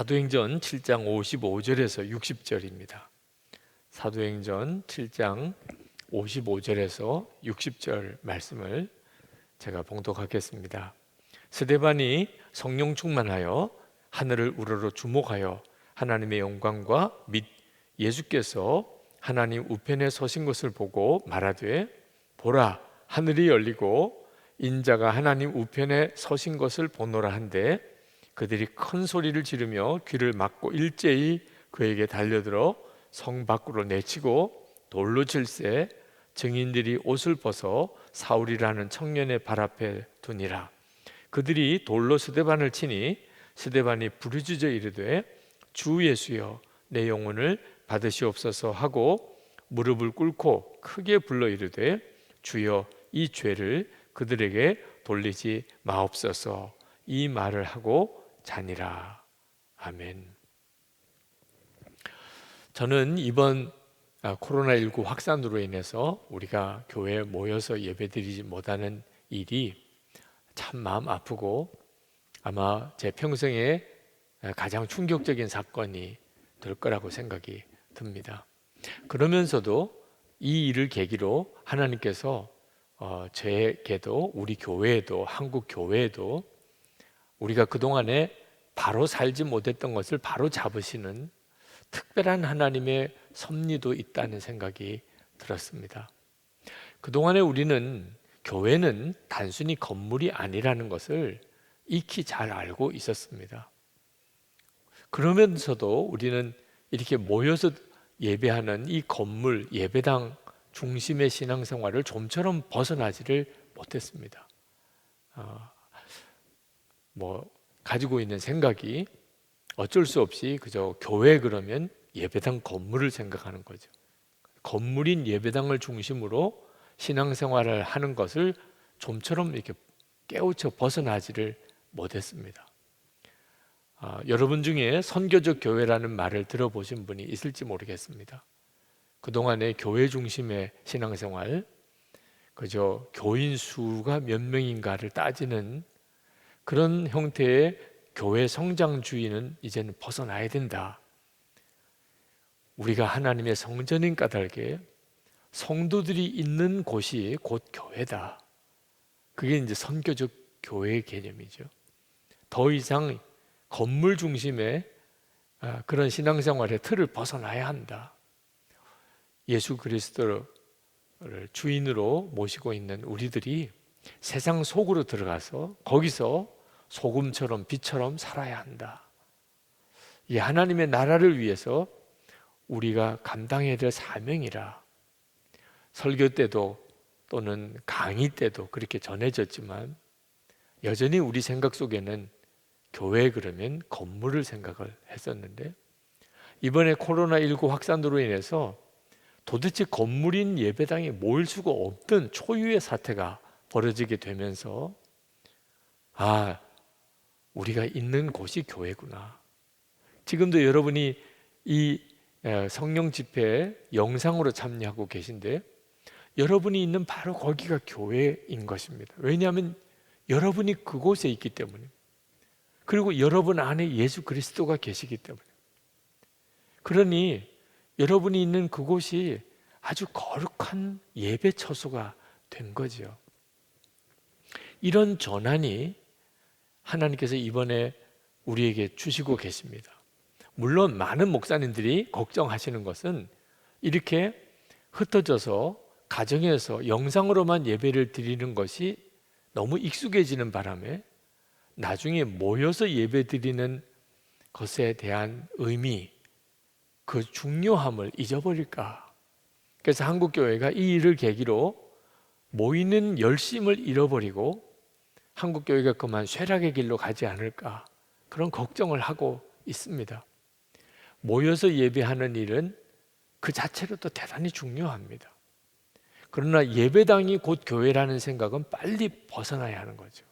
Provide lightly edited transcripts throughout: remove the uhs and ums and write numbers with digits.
사도행전 7장 55절에서 60절입니다. 사도행전 7장 55절에서 60절 말씀을 제가 봉독하겠습니다. 스데반이 성령 충만하여 하늘을 우러러 주목하여 하나님의 영광과 및 예수께서 하나님 우편에 서신 것을 보고 말하되, 보라, 하늘이 열리고 인자가 하나님 우편에 서신 것을 보노라 한데, 그들이 큰 소리를 지르며 귀를 막고 일제히 그에게 달려들어 성 밖으로 내치고 돌로 칠세, 증인들이 옷을 벗어 사울이라는 청년의 발 앞에 두니라. 그들이 돌로 스데반을 치니 스데반이 부르짖어 이르되, 주 예수여, 내 영혼을 받으시옵소서 하고 무릎을 꿇고 크게 불러 이르되, 주여, 이 죄를 그들에게 돌리지 마옵소서. 이 말을 하고 자니라. 아멘. 저는 이번 코로나19 확산으로 인해서 우리가 교회에 모여서 예배드리지 못하는 일이 참 마음 아프고 아마 제 평생에 가장 충격적인 사건이 될 거라고 생각이 듭니다. 그러면서도 이 일을 계기로 하나님께서 제게도, 우리 교회에도, 한국 교회에도 우리가 그동안에 바로 살지 못했던 것을 바로 잡으시는 특별한 하나님의 섭리도 있다는 생각이 들었습니다. 그동안에 우리는 교회는 단순히 건물이 아니라는 것을 익히 잘 알고 있었습니다. 그러면서도 우리는 이렇게 모여서 예배하는 이 건물, 예배당 중심의 신앙생활을 좀처럼 벗어나지를 못했습니다. 가지고 있는 생각이 어쩔 수 없이 그저 교회 그러면 예배당 건물을 생각하는 거죠. 건물인 예배당을 중심으로 신앙생활을 하는 것을 좀처럼 이렇게 깨우쳐 벗어나지를 못했습니다. 여러분 중에 선교적 교회라는 말을 들어보신 분이 있을지 모르겠습니다. 그동안의 교회 중심의 신앙생활, 그저 교인 수가 몇 명인가를 따지는 그런 형태의 교회 성장주의는 이제는 벗어나야 된다. 우리가 하나님의 성전인 까닭에 성도들이 있는 곳이 곧 교회다. 그게 이제 선교적 교회의 개념이죠. 더 이상 건물 중심의 그런 신앙생활의 틀을 벗어나야 한다. 예수 그리스도를 주인으로 모시고 있는 우리들이 세상 속으로 들어가서 거기서 소금처럼 빛처럼 살아야 한다. 이 하나님의 나라를 위해서 우리가 감당해야 될 사명이라. 설교 때도 또는 강의 때도 그렇게 전해졌지만 여전히 우리 생각 속에는 교회 그러면 건물을 생각을 했었는데, 이번에 코로나19 확산으로 인해서 도대체 건물인 예배당에 모일 수가 없던 초유의 사태가 벌어지게 되면서 우리가 있는 곳이 교회구나. 지금도 여러분이 이 성령 집회에 영상으로 참여하고 계신데 여러분이 있는 바로 거기가 교회인 것입니다. 왜냐하면 여러분이 그곳에 있기 때문에, 그리고 여러분 안에 예수 그리스도가 계시기 때문에. 그러니 여러분이 있는 그곳이 아주 거룩한 예배 처소가 된 거죠. 이런 전환이 하나님께서 이번에 우리에게 주시고 계십니다. 물론 많은 목사님들이 걱정하시는 것은 이렇게 흩어져서 가정에서 영상으로만 예배를 드리는 것이 너무 익숙해지는 바람에 나중에 모여서 예배 드리는 것에 대한 의미, 그 중요함을 잊어버릴까. 그래서 한국교회가 이 일을 계기로 모이는 열심을 잃어버리고 한국교회가 그만 쇠락의 길로 가지 않을까, 그런 걱정을 하고 있습니다. 모여서 예배하는 일은 그 자체로도 대단히 중요합니다. 그러나 예배당이 곧 교회라는 생각은 빨리 벗어나야 하는 거죠.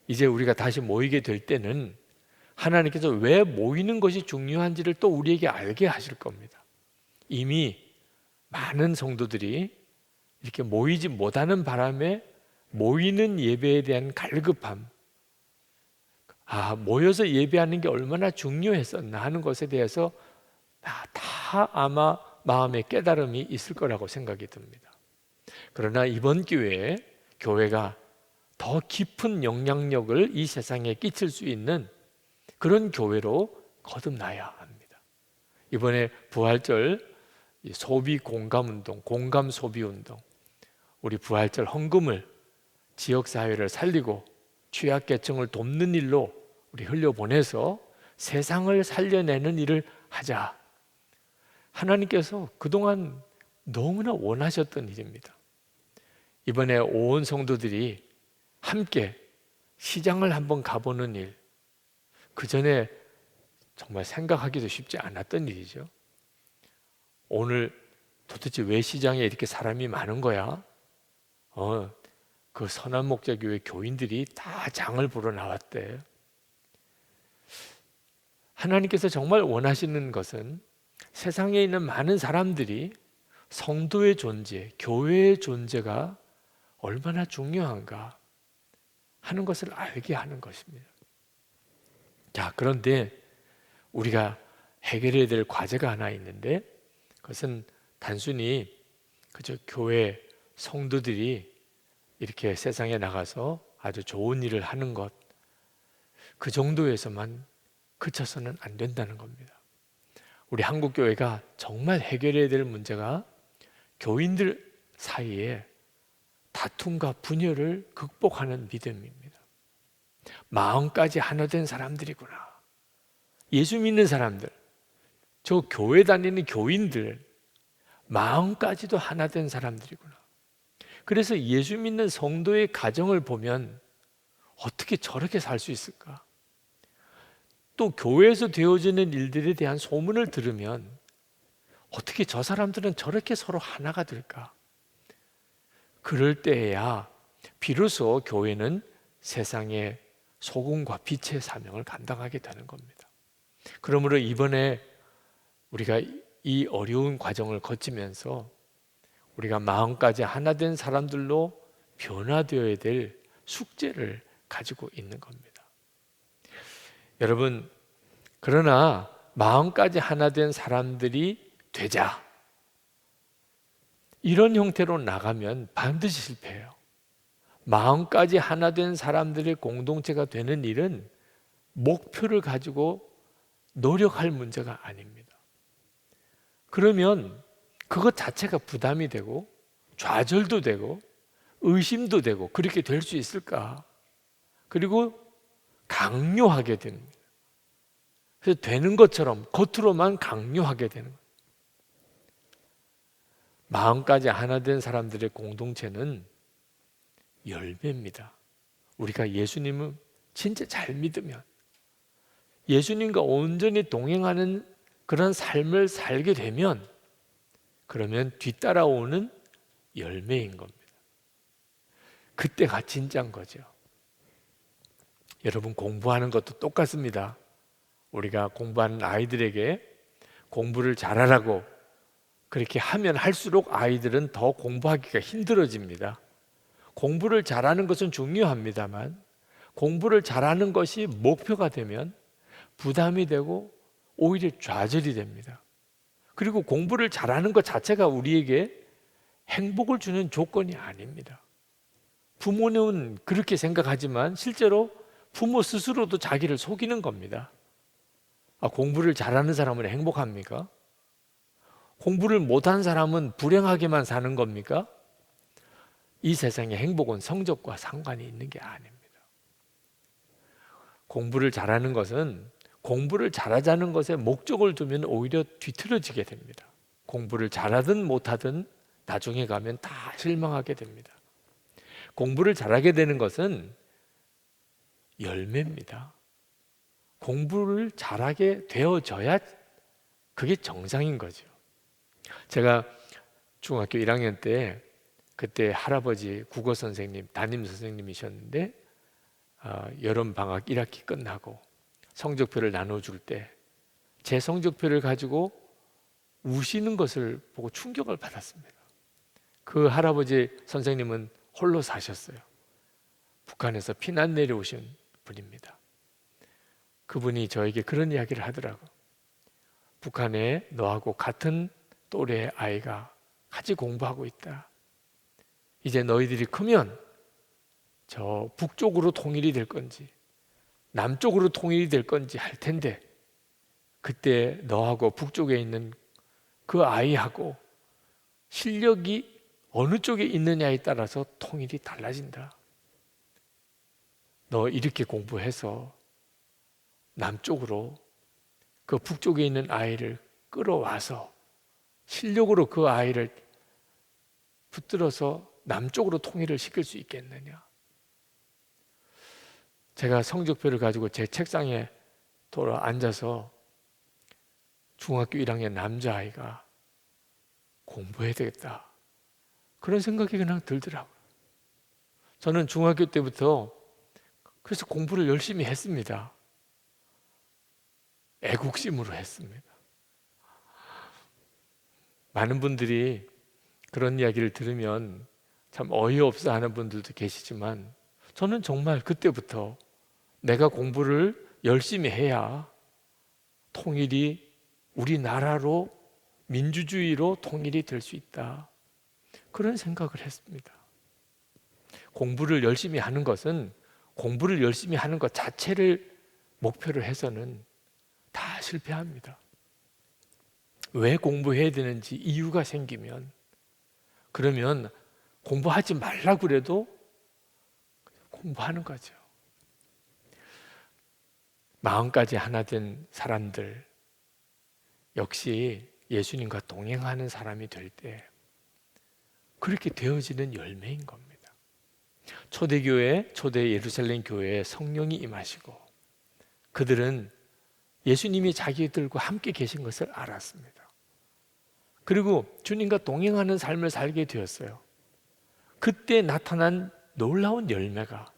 이제 우리가 다시 모이게 될 때는 하나님께서 왜 모이는 것이 중요한지를 또 우리에게 알게 하실 겁니다. 이미 많은 성도들이 이렇게 모이지 못하는 바람에 모이는 예배에 대한 갈급함, 모여서 예배하는 게 얼마나 중요했었나 하는 것에 대해서 다 아마 마음의 깨달음이 있을 거라고 생각이 듭니다. 그러나 이번 기회에 교회가 더 깊은 영향력을 이 세상에 끼칠 수 있는 그런 교회로 거듭나야 합니다. 이번에 부활절 소비 공감 운동, 공감 소비 운동, 우리 부활절 헌금을 지역사회를 살리고 취약계층을 돕는 일로 우리 흘려보내서 세상을 살려내는 일을 하자. 하나님께서 그동안 너무나 원하셨던 일입니다. 이번에 온 성도들이 함께 시장을 한번 가보는 일, 그 전에 정말 생각하기도 쉽지 않았던 일이죠. 오늘 도대체 왜 시장에 이렇게 사람이 많은 거야? 그 선한목자교회 교인들이 다 장을 보러 나왔대. 하나님께서 정말 원하시는 것은 세상에 있는 많은 사람들이 성도의 존재, 교회의 존재가 얼마나 중요한가 하는 것을 알게 하는 것입니다. 자, 그런데 우리가 해결해야 될 과제가 하나 있는데, 그것은 단순히 그저 교회 성도들이 이렇게 세상에 나가서 아주 좋은 일을 하는 것, 그 정도에서만 그쳐서는 안 된다는 겁니다. 우리 한국교회가 정말 해결해야 될 문제가 교인들 사이에 다툼과 분열을 극복하는 믿음입니다. 마음까지 하나 된 사람들이구나. 예수 믿는 사람들, 저 교회 다니는 교인들, 마음까지도 하나 된 사람들이구나. 그래서 예수 믿는 성도의 가정을 보면 어떻게 저렇게 살 수 있을까? 또 교회에서 되어지는 일들에 대한 소문을 들으면 어떻게 저 사람들은 저렇게 서로 하나가 될까? 그럴 때에야 비로소 교회는 세상의 소금과 빛의 사명을 감당하게 되는 겁니다. 그러므로 이번에 우리가 이 어려운 과정을 거치면서 우리가 마음까지 하나 된 사람들로 변화되어야 될 숙제를 가지고 있는 겁니다. 여러분, 그러나 마음까지 하나 된 사람들이 되자, 이런 형태로 나가면 반드시 실패해요. 마음까지 하나 된 사람들의 공동체가 되는 일은 목표를 가지고 노력할 문제가 아닙니다. 그러면 그것 자체가 부담이 되고 좌절도 되고 의심도 되고 그렇게 될 수 있을까? 그리고 강요하게 됩니다. 그래서 되는 것처럼 겉으로만 강요하게 되는 거예요. 마음까지 하나 된 사람들의 공동체는 열매입니다. 우리가 예수님을 진짜 잘 믿으면, 예수님과 온전히 동행하는 그런 삶을 살게 되면, 그러면 뒤따라오는 열매인 겁니다. 그때가 진짜인 거죠. 여러분, 공부하는 것도 똑같습니다. 우리가 공부하는 아이들에게 공부를 잘하라고 그렇게 하면 할수록 아이들은 더 공부하기가 힘들어집니다. 공부를 잘하는 것은 중요합니다만 공부를 잘하는 것이 목표가 되면 부담이 되고 오히려 좌절이 됩니다. 그리고 공부를 잘하는 것 자체가 우리에게 행복을 주는 조건이 아닙니다. 부모는 그렇게 생각하지만 실제로 부모 스스로도 자기를 속이는 겁니다. 공부를 잘하는 사람은 행복합니까? 공부를 못한 사람은 불행하게만 사는 겁니까? 이 세상의 행복은 성적과 상관이 있는 게 아닙니다. 공부를 잘하는 것은 공부를 잘하자는 것에 목적을 두면 오히려 뒤틀어지게 됩니다. 공부를 잘하든 못하든 나중에 가면 다 실망하게 됩니다. 공부를 잘하게 되는 것은 열매입니다. 공부를 잘하게 되어져야 그게 정상인 거죠. 제가 중학교 1학년 때 그때 할아버지 국어 선생님, 담임 선생님이셨는데 여름 방학 1학기 끝나고 성적표를 나눠줄 때 제 성적표를 가지고 우시는 것을 보고 충격을 받았습니다. 그 할아버지 선생님은 홀로 사셨어요. 북한에서 피난 내려오신 분입니다. 그분이 저에게 그런 이야기를 하더라고. 북한에 너하고 같은 또래의 아이가 같이 공부하고 있다. 이제 너희들이 크면 저 북쪽으로 통일이 될 건지 남쪽으로 통일이 될 건지 할 텐데, 그때 너하고 북쪽에 있는 그 아이하고 실력이 어느 쪽에 있느냐에 따라서 통일이 달라진다. 너 이렇게 공부해서 남쪽으로 그 북쪽에 있는 아이를 끌어와서 실력으로 그 아이를 붙들어서 남쪽으로 통일을 시킬 수 있겠느냐. 제가 성적표를 가지고 제 책상에 돌아 앉아서 중학교 1학년 남자아이가 공부해야 되겠다, 그런 생각이 그냥 들더라고요. 저는 중학교 때부터 그래서 공부를 열심히 했습니다. 애국심으로 했습니다. 많은 분들이 그런 이야기를 들으면 참 어이없어 하는 분들도 계시지만, 저는 정말 그때부터 내가 공부를 열심히 해야 통일이 우리나라로, 민주주의로 통일이 될 수 있다, 그런 생각을 했습니다. 공부를 열심히 하는 것은 공부를 열심히 하는 것 자체를 목표로 해서는 다 실패합니다. 왜 공부해야 되는지 이유가 생기면, 그러면 공부하지 말라고 그래도 공부하는 거죠. 마음까지 하나 된 사람들 역시 예수님과 동행하는 사람이 될 때 그렇게 되어지는 열매인 겁니다. 초대교회, 초대 예루살렘 교회에 성령이 임하시고 그들은 예수님이 자기들과 함께 계신 것을 알았습니다. 그리고 주님과 동행하는 삶을 살게 되었어요. 그때 나타난 놀라운 열매가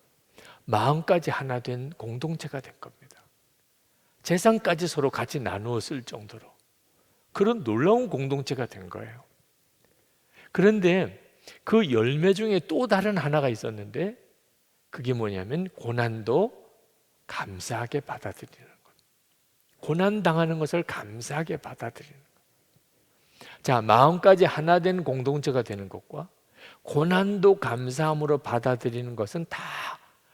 마음까지 하나 된 공동체가 된 겁니다. 재산까지 서로 같이 나누어 쓸 정도로 그런 놀라운 공동체가 된 거예요. 그런데 그 열매 중에 또 다른 하나가 있었는데, 그게 뭐냐면 고난도 감사하게 받아들이는 것. 고난 당하는 것을 감사하게 받아들이는 것. 자, 마음까지 하나 된 공동체가 되는 것과 고난도 감사함으로 받아들이는 것은 다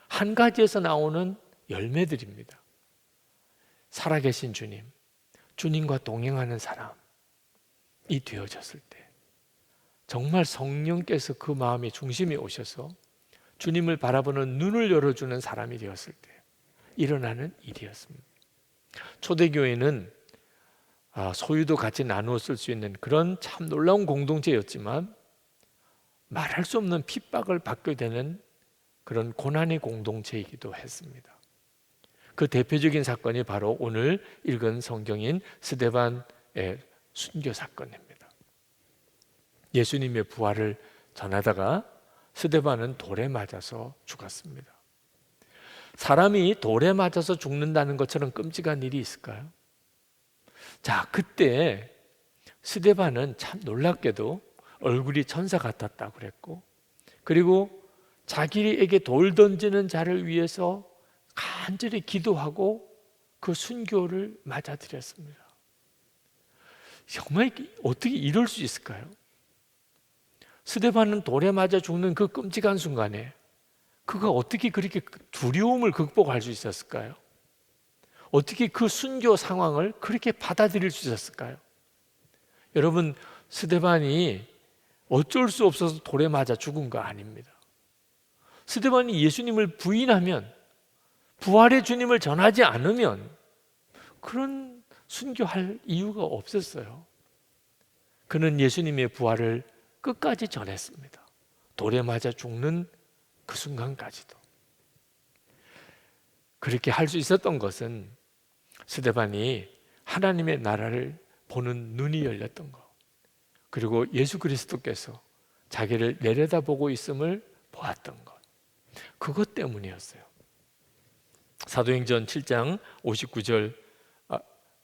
한 가지에서 나오는 열매들입니다. 살아계신 주님, 주님과 동행하는 사람이 되어졌을 때 정말 성령께서 그 마음의 중심에 오셔서 주님을 바라보는 눈을 열어주는 사람이 되었을 때 일어나는 일이었습니다. 초대교회는 소유도 같이 나누어 쓸 수 있는 그런 참 놀라운 공동체였지만 말할 수 없는 핍박을 받게 되는 그런 고난의 공동체이기도 했습니다. 그 대표적인 사건이 바로 오늘 읽은 성경인 스데반의 순교 사건입니다. 예수님의 부활을 전하다가 스데반은 돌에 맞아서 죽었습니다. 사람이 돌에 맞아서 죽는다는 것처럼 끔찍한 일이 있을까요? 자, 그때 스데반은 참 놀랍게도 얼굴이 천사 같았다고 그랬고, 그리고 자기에게 돌 던지는 자를 위해서 간절히 기도하고 그 순교를 맞아들였습니다. 정말 어떻게 이럴 수 있을까요? 스데반은 돌에 맞아 죽는 그 끔찍한 순간에 그가 어떻게 그렇게 두려움을 극복할 수 있었을까요? 어떻게 그 순교 상황을 그렇게 받아들일 수 있었을까요? 여러분, 스데반이 어쩔 수 없어서 돌에 맞아 죽은 거 아닙니다. 스데반이 예수님을 부인하면, 부활의 주님을 전하지 않으면 그런 순교할 이유가 없었어요. 그는 예수님의 부활을 끝까지 전했습니다. 돌에 맞아 죽는 그 순간까지도. 그렇게 할 수 있었던 것은 스데반이 하나님의 나라를 보는 눈이 열렸던 것, 그리고 예수 그리스도께서 자기를 내려다보고 있음을 보았던 것, 그것 때문이었어요. 사도행전 7장 59절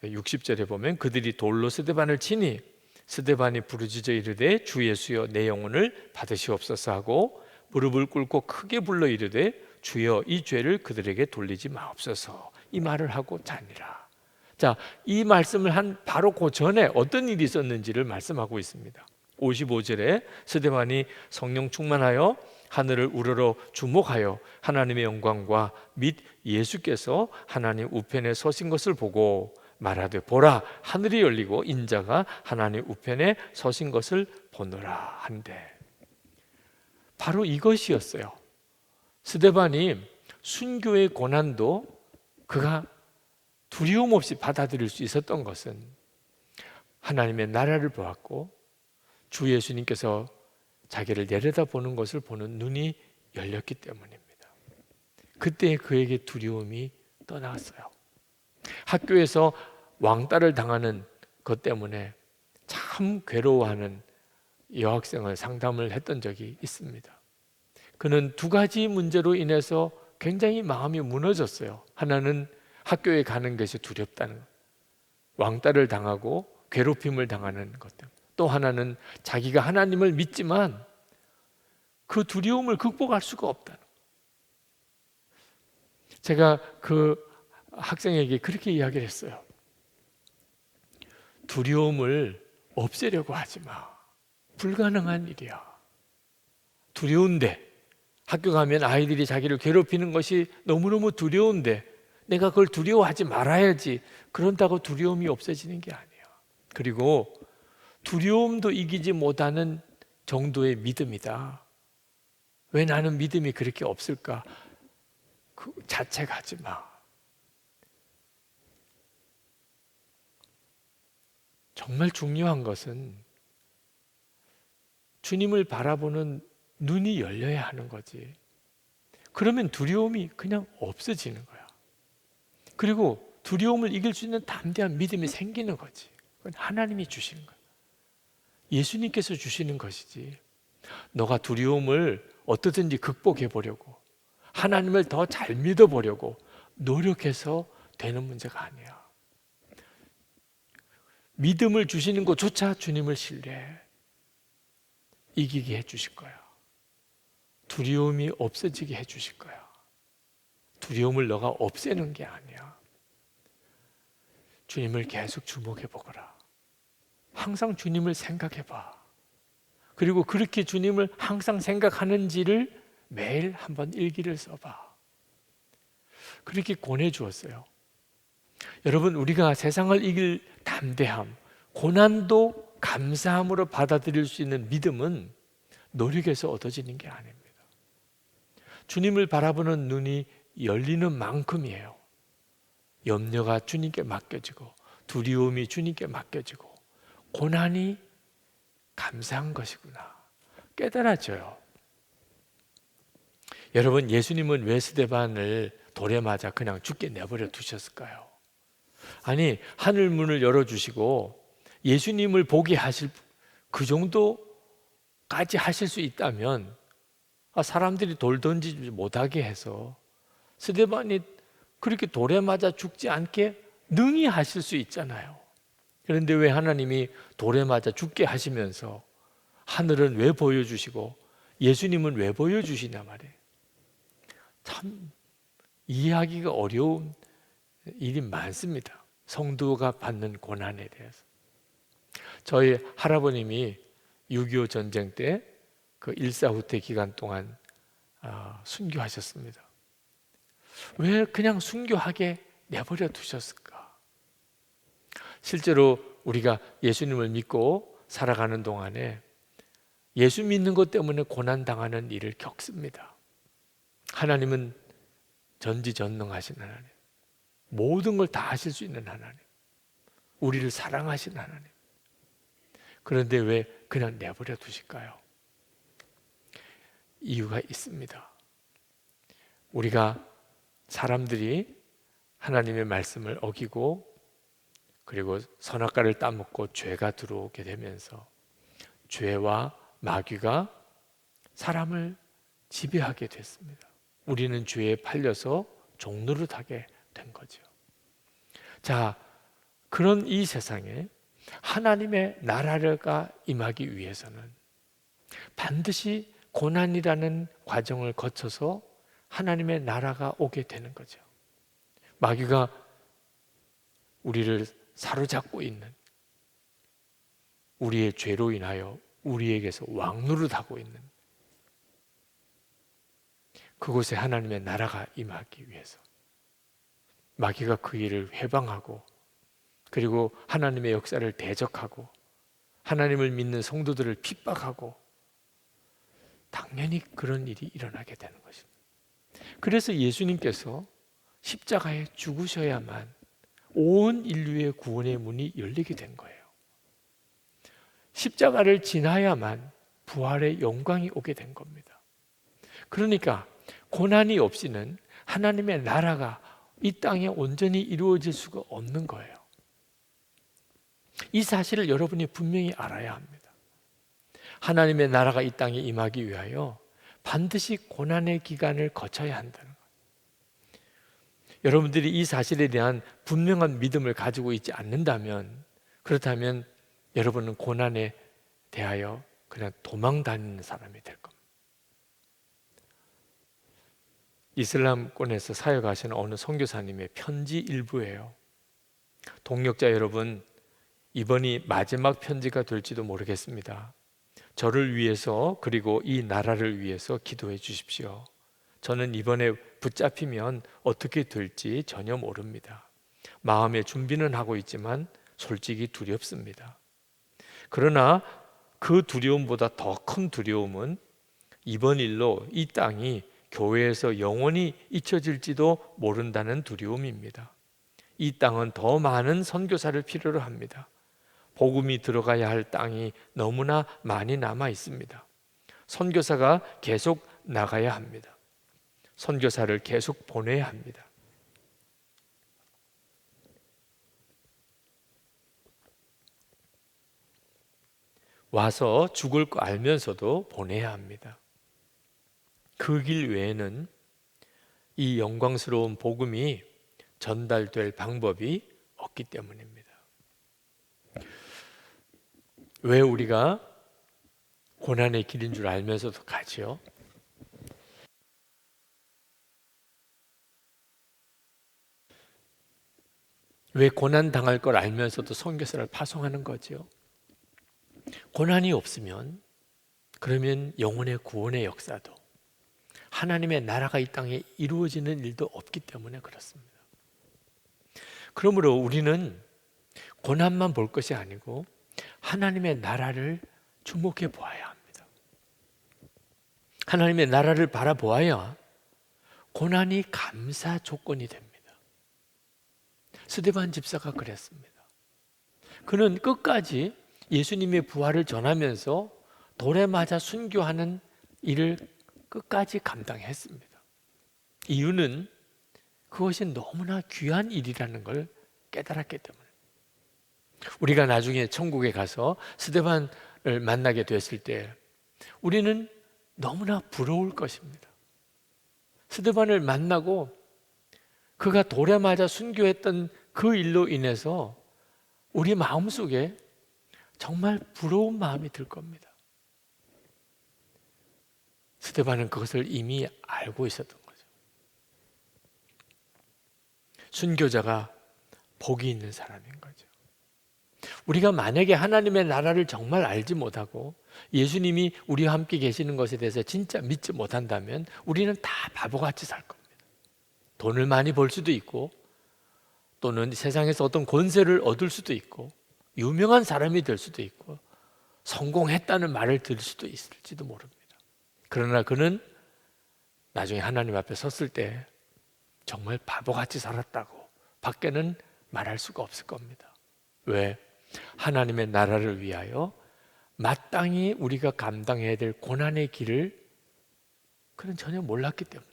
60절에 보면 그들이 돌로 스데반을 치니 스데반이 부르짖어 이르되 주 예수여 내 영혼을 받으시옵소서 하고 무릎을 꿇고 크게 불러 이르되 주여 이 죄를 그들에게 돌리지 마옵소서. 이 말을 하고 자니라. 자, 이 말씀을 한 바로 그 전에 어떤 일이 있었는지를 말씀하고 있습니다. 55절에 스데반이 성령 충만하여 하늘을 우러러 주목하여 하나님의 영광과 및 예수께서 하나님 우편에 서신 것을 보고 말하되 보라 하늘이 열리고 인자가 하나님 우편에 서신 것을 보노라 한데, 바로 이것이었어요. 스데반이 순교의 고난도 그가 두려움 없이 받아들일 수 있었던 것은 하나님의 나라를 보았고 주 예수님께서 자기를 내려다보는 것을 보는 눈이 열렸기 때문입니다. 그때 그에게 두려움이 떠나갔어요. 학교에서 왕따를 당하는 것 때문에 참 괴로워하는 여학생을 상담을 했던 적이 있습니다. 그는 두 가지 문제로 인해서 굉장히 마음이 무너졌어요. 하나는 학교에 가는 것이 두렵다는 것, 왕따를 당하고 괴롭힘을 당하는 것 때문에, 또 하나는 자기가 하나님을 믿지만 그 두려움을 극복할 수가 없다는 것. 제가 그 학생에게 그렇게 이야기를 했어요. 두려움을 없애려고 하지 마. 불가능한 일이야. 두려운데, 학교 가면 아이들이 자기를 괴롭히는 것이 너무너무 두려운데 내가 그걸 두려워하지 말아야지. 그런다고 두려움이 없어지는 게 아니에요. 그리고 두려움도 이기지 못하는 정도의 믿음이다. 왜 나는 믿음이 그렇게 없을까? 그 자책하지 마. 정말 중요한 것은 주님을 바라보는 눈이 열려야 하는 거지. 그러면 두려움이 그냥 없어지는 거야. 그리고 두려움을 이길 수 있는 담대한 믿음이 생기는 거지. 그건 하나님이 주시는 거야. 예수님께서 주시는 것이지. 너가 두려움을 어떻든지 극복해 보려고, 하나님을 더 잘 믿어 보려고 노력해서 되는 문제가 아니야. 믿음을 주시는 것조차 주님을 신뢰해. 이기게 해 주실 거야. 두려움이 없어지게 해 주실 거야. 두려움을 너가 없애는 게 아니야. 주님을 계속 주목해 보거라. 항상 주님을 생각해 봐. 그리고 그렇게 주님을 항상 생각하는지를 매일 한번 일기를 써봐. 그렇게 권해 주었어요. 여러분, 우리가 세상을 이길 담대함, 고난도 감사함으로 받아들일 수 있는 믿음은 노력해서 얻어지는 게 아닙니다. 주님을 바라보는 눈이 열리는 만큼이에요. 염려가 주님께 맡겨지고 두려움이 주님께 맡겨지고 고난이 감사한 것이구나 깨달아져요. 여러분, 예수님은 왜 스데반을 돌에 맞아 그냥 죽게 내버려 두셨을까요? 아니, 하늘 문을 열어주시고 예수님을 보게 하실 그 정도까지 하실 수 있다면 사람들이 돌 던지지 못하게 해서 스데반이 그렇게 돌에 맞아 죽지 않게 능히 하실 수 있잖아요. 그런데 왜 하나님이 돌에 맞아 죽게 하시면서 하늘은 왜 보여주시고 예수님은 왜 보여주시냐 말이에요. 참 이해하기가 어려운 일이 많습니다. 성도가 받는 고난에 대해서. 저희 할아버님이 6.25 전쟁 때 그 일사후퇴 기간 동안 순교하셨습니다. 왜 그냥 순교하게 내버려 두셨을까? 실제로 우리가 예수님을 믿고 살아가는 동안에 예수 믿는 것 때문에 고난당하는 일을 겪습니다. 하나님은 전지전능하신 하나님, 모든 걸 다 하실 수 있는 하나님, 우리를 사랑하신 하나님. 그런데 왜 그냥 내버려 두실까요? 이유가 있습니다. 우리가 사람들이 하나님의 말씀을 어기고 그리고 선악과를 따먹고 죄가 들어오게 되면서 죄와 마귀가 사람을 지배하게 됐습니다. 우리는 죄에 팔려서 종노릇하게 된 거죠. 자, 그런 이 세상에 하나님의 나라가 임하기 위해서는 반드시 고난이라는 과정을 거쳐서 하나님의 나라가 오게 되는 거죠. 마귀가 우리를 사로잡고 있는, 우리의 죄로 인하여 우리에게서 왕노릇하고 있는 그곳에 하나님의 나라가 임하기 위해서 마귀가 그 일을 회방하고, 그리고 하나님의 역사를 대적하고 하나님을 믿는 성도들을 핍박하고, 당연히 그런 일이 일어나게 되는 것입니다. 그래서 예수님께서 십자가에 죽으셔야만 온 인류의 구원의 문이 열리게 된 거예요. 십자가를 지나야만 부활의 영광이 오게 된 겁니다. 그러니까 고난이 없이는 하나님의 나라가 이 땅에 온전히 이루어질 수가 없는 거예요. 이 사실을 여러분이 분명히 알아야 합니다. 하나님의 나라가 이 땅에 임하기 위하여 반드시 고난의 기간을 거쳐야 한다는 거예요. 여러분들이 이 사실에 대한 분명한 믿음을 가지고 있지 않는다면, 그렇다면 여러분은 고난에 대하여 그냥 도망 다니는 사람이 될 겁니다. 이슬람권에서 사역하시는 어느 선교사님의 편지 일부예요. 동역자 여러분, 이번이 마지막 편지가 될지도 모르겠습니다. 저를 위해서, 그리고 이 나라를 위해서 기도해 주십시오. 저는 이번에 붙잡히면 어떻게 될지 전혀 모릅니다. 마음의 준비는 하고 있지만 솔직히 두렵습니다. 그러나 그 두려움보다 더 큰 두려움은 이번 일로 이 땅이 교회에서 영원히 잊혀질지도 모른다는 두려움입니다. 이 땅은 더 많은 선교사를 필요로 합니다. 복음이 들어가야 할 땅이 너무나 많이 남아 있습니다. 선교사가 계속 나가야 합니다. 선교사를 계속 보내야 합니다. 와서 죽을 거 알면서도 보내야 합니다. 그 길 외에는 이 영광스러운 복음이 전달될 방법이 없기 때문입니다. 왜 우리가 고난의 길인 줄 알면서도 가지요? 왜 고난 당할 걸 알면서도 선교사를 파송하는 거죠? 고난이 없으면, 그러면 영혼의 구원의 역사도, 하나님의 나라가 이 땅에 이루어지는 일도 없기 때문에 그렇습니다. 그러므로 우리는 고난만 볼 것이 아니고 하나님의 나라를 주목해 보아야 합니다. 하나님의 나라를 바라보아야 고난이 감사 조건이 됩니다. 스데반 집사가 그랬습니다. 그는 끝까지 예수님의 부활을 전하면서 돌에 맞아 순교하는 일을 끝까지 감당했습니다. 이유는 그것이 너무나 귀한 일이라는 걸 깨달았기 때문에. 우리가 나중에 천국에 가서 스데반을 만나게 됐을 때 우리는 너무나 부러울 것입니다. 스데반을 만나고 그가 돌에 맞아 순교했던 그 일로 인해서 우리 마음속에 정말 부러운 마음이 들 겁니다. 스데반은 그것을 이미 알고 있었던 거죠. 순교자가 복이 있는 사람인 거죠. 우리가 만약에 하나님의 나라를 정말 알지 못하고 예수님이 우리와 함께 계시는 것에 대해서 진짜 믿지 못한다면 우리는 다 바보같이 살 겁니다. 돈을 많이 벌 수도 있고, 또는 세상에서 어떤 권세를 얻을 수도 있고, 유명한 사람이 될 수도 있고, 성공했다는 말을 들을 수도 있을지도 모릅니다. 그러나 그는 나중에 하나님 앞에 섰을 때 정말 바보같이 살았다고 밖에는 말할 수가 없을 겁니다. 왜? 하나님의 나라를 위하여 마땅히 우리가 감당해야 될 고난의 길을 그는 전혀 몰랐기 때문에,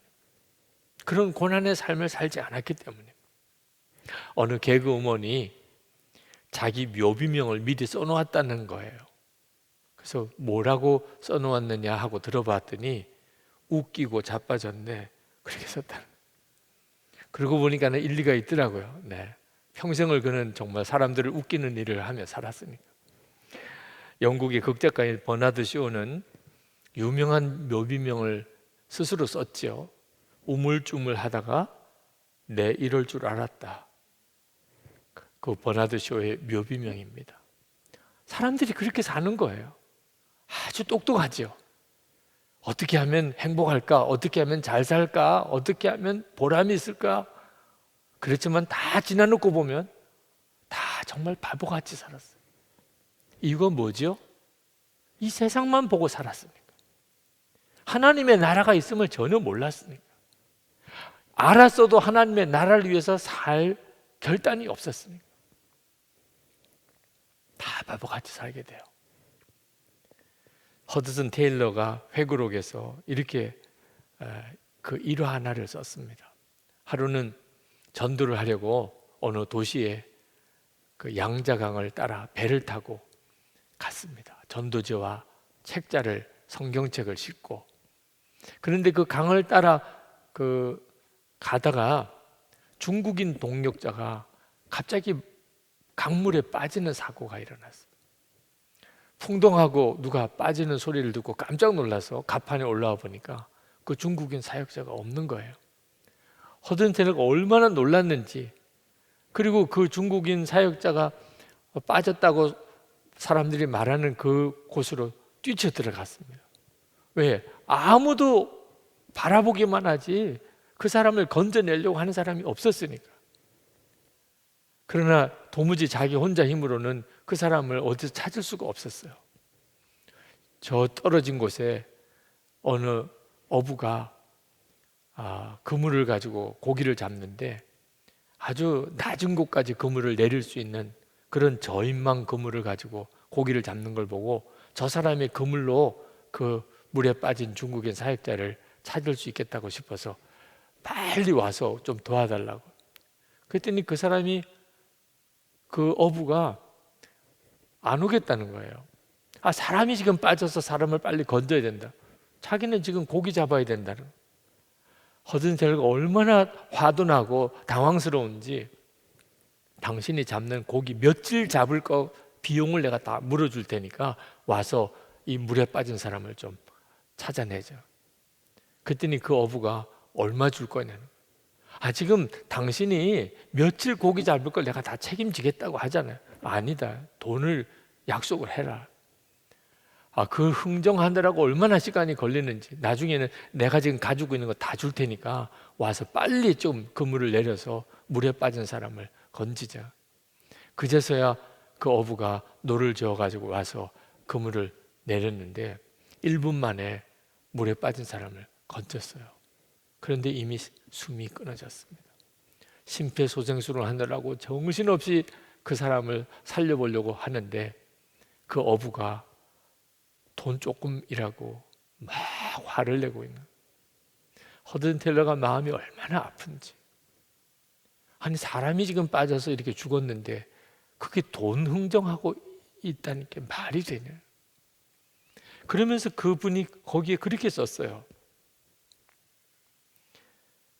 그런 고난의 삶을 살지 않았기 때문에. 어느 개그우먼이 자기 묘비명을 미리 써놓았다는 거예요. 그래서 뭐라고 써놓았느냐 하고 들어봤더니 웃기고 자빠졌네, 그렇게 썼다는. 그러고 보니까 일리가 있더라고요. 네. 평생을 그는 정말 사람들을 웃기는 일을 하며 살았으니까. 영국의 극작가인 버나드 쇼는 유명한 묘비명을 스스로 썼죠. 우물쭈물 하다가 내 이럴 줄 알았다. 그 버나드 쇼의 묘비명입니다. 사람들이 그렇게 사는 거예요. 아주 똑똑하죠. 어떻게 하면 행복할까? 어떻게 하면 잘 살까? 어떻게 하면 보람이 있을까? 그렇지만 다 지나놓고 보면 다 정말 바보같이 살았어요. 이유가 뭐죠? 이 세상만 보고 살았으니까. 하나님의 나라가 있음을 전혀 몰랐으니까. 알았어도 하나님의 나라를 위해서 살 결단이 없었으니까. 다 바보같이 살게 돼요. 허드슨 테일러가 회고록에서 이렇게 그 일화 하나를 썼습니다. 하루는 전도를 하려고 어느 도시에 그 양자강을 따라 배를 타고 갔습니다. 전도지와 책자를 성경책을 싣고. 그런데 그 강을 따라 가다가 중국인 동역자가 갑자기 강물에 빠지는 사고가 일어났어요. 풍덩하고 누가 빠지는 소리를 듣고 깜짝 놀라서 갑판에 올라와 보니까 그 중국인 사역자가 없는 거예요. 허든 테일러가 얼마나 놀랐는지, 그리고 그 중국인 사역자가 빠졌다고 사람들이 말하는 그 곳으로 뛰쳐 들어갔습니다. 왜? 아무도 바라보기만 하지 그 사람을 건져내려고 하는 사람이 없었으니까. 그러나 도무지 자기 혼자 힘으로는 그 사람을 어디서 찾을 수가 없었어요. 저 떨어진 곳에 어느 어부가 그물을 가지고 고기를 잡는데 아주 낮은 곳까지 그물을 내릴 수 있는 그런 저인망 그물을 가지고 고기를 잡는 걸 보고 저 사람의 그물로 그 물에 빠진 중국인 사역자를 찾을 수 있겠다고 싶어서 빨리 와서 좀 도와달라고. 그랬더니 그 사람이, 그 어부가 안 오겠다는 거예요. 사람이 지금 빠져서 사람을 빨리 건져야 된다. 자기는 지금 고기 잡아야 된다는. 허든 테일러가 얼마나 화도 나고 당황스러운지, 당신이 잡는 고기 며칠 잡을 거 비용을 내가 다 물어줄 테니까 와서 이 물에 빠진 사람을 좀 찾아내자. 그랬더니 그 어부가 얼마 줄 거냐는. 지금 당신이 며칠 고기 잡을 걸 내가 다 책임지겠다고 하잖아요. 아니다. 돈을 약속을 해라. 그 흥정하느라고 얼마나 시간이 걸리는지, 나중에는 내가 지금 가지고 있는 거 다 줄 테니까 와서 빨리 좀 그물을 내려서 물에 빠진 사람을 건지자. 그제서야 그 어부가 노를 저어가지고 와서 그물을 내렸는데 1분 만에 물에 빠진 사람을 건졌어요. 그런데 이미 숨이 끊어졌습니다. 심폐소생술을 하느라고 정신없이 그 사람을 살려보려고 하는데 그 어부가 돈 조금이라고 막 화를 내고 있는. 허든 테일러가 마음이 얼마나 아픈지. 사람이 지금 빠져서 이렇게 죽었는데 그게 돈 흥정하고 있다는 게 말이 되냐. 그러면서 그분이 거기에 그렇게 썼어요.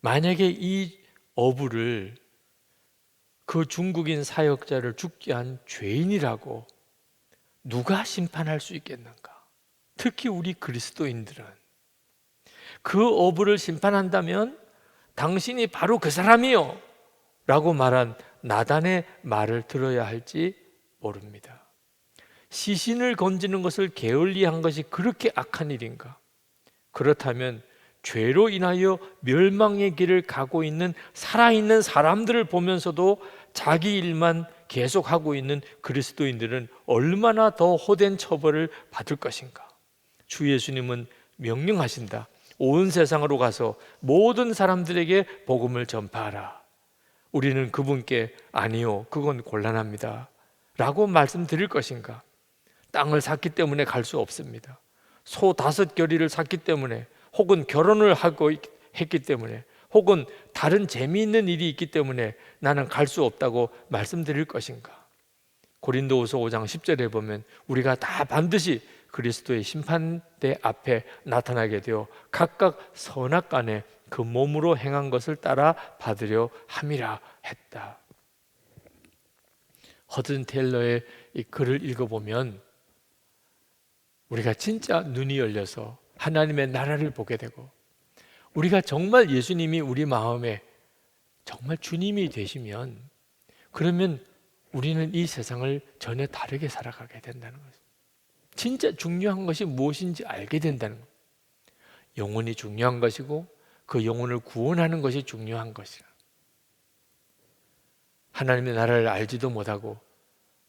만약에 이 어부를, 그 중국인 사역자를 죽게 한 죄인이라고 누가 심판할 수 있겠는가? 특히 우리 그리스도인들은 그 어부를 심판한다면 당신이 바로 그 사람이요 라고 말한 나단의 말을 들어야 할지 모릅니다. 시신을 건지는 것을 게을리한 것이 그렇게 악한 일인가? 그렇다면 죄로 인하여 멸망의 길을 가고 있는 살아있는 사람들을 보면서도 자기 일만 계속하고 있는 그리스도인들은 얼마나 더 호된 처벌을 받을 것인가? 주 예수님은 명령하신다. 온 세상으로 가서 모든 사람들에게 복음을 전파하라. 우리는 그분께 아니요, 그건 곤란합니다 라고 말씀드릴 것인가? 땅을 샀기 때문에 갈 수 없습니다. 소 5겨리를 샀기 때문에, 혹은 결혼을 하고 했기 때문에, 혹은 다른 재미있는 일이 있기 때문에 나는 갈 수 없다고 말씀드릴 것인가? 고린도후서 5장 10절에 보면 우리가 다 반드시 그리스도의 심판대 앞에 나타나게 되어 각각 선악간에 그 몸으로 행한 것을 따라 받으려 함이라 했다. 허든 테일러의 이 글을 읽어보면 우리가 진짜 눈이 열려서 하나님의 나라를 보게 되고, 우리가 정말 예수님이 우리 마음에 정말 주님이 되시면, 그러면 우리는 이 세상을 전혀 다르게 살아가게 된다는 거죠. 진짜 중요한 것이 무엇인지 알게 된다는 거예요. 영혼이 중요한 것이고 그 영혼을 구원하는 것이 중요한 것이라. 하나님의 나라를 알지도 못하고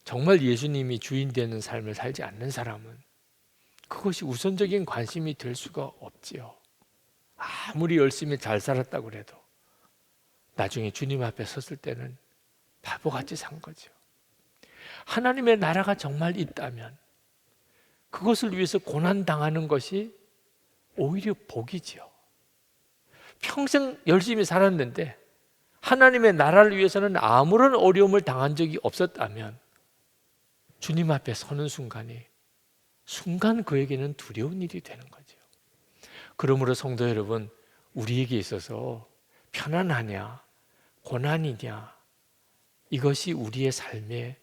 정말 예수님이 주인 되는 삶을 살지 않는 사람은 그것이 우선적인 관심이 될 수가 없지요. 아무리 열심히 잘 살았다고 해도 나중에 주님 앞에 섰을 때는 바보같이 산 거죠. 하나님의 나라가 정말 있다면 그것을 위해서 고난당하는 것이 오히려 복이지요. 평생 열심히 살았는데 하나님의 나라를 위해서는 아무런 어려움을 당한 적이 없었다면 주님 앞에 서는 순간 그에게는 두려운 일이 되는 거죠. 그러므로 성도 여러분, 우리에게 있어서 편안하냐 고난이냐 이것이 우리의 삶의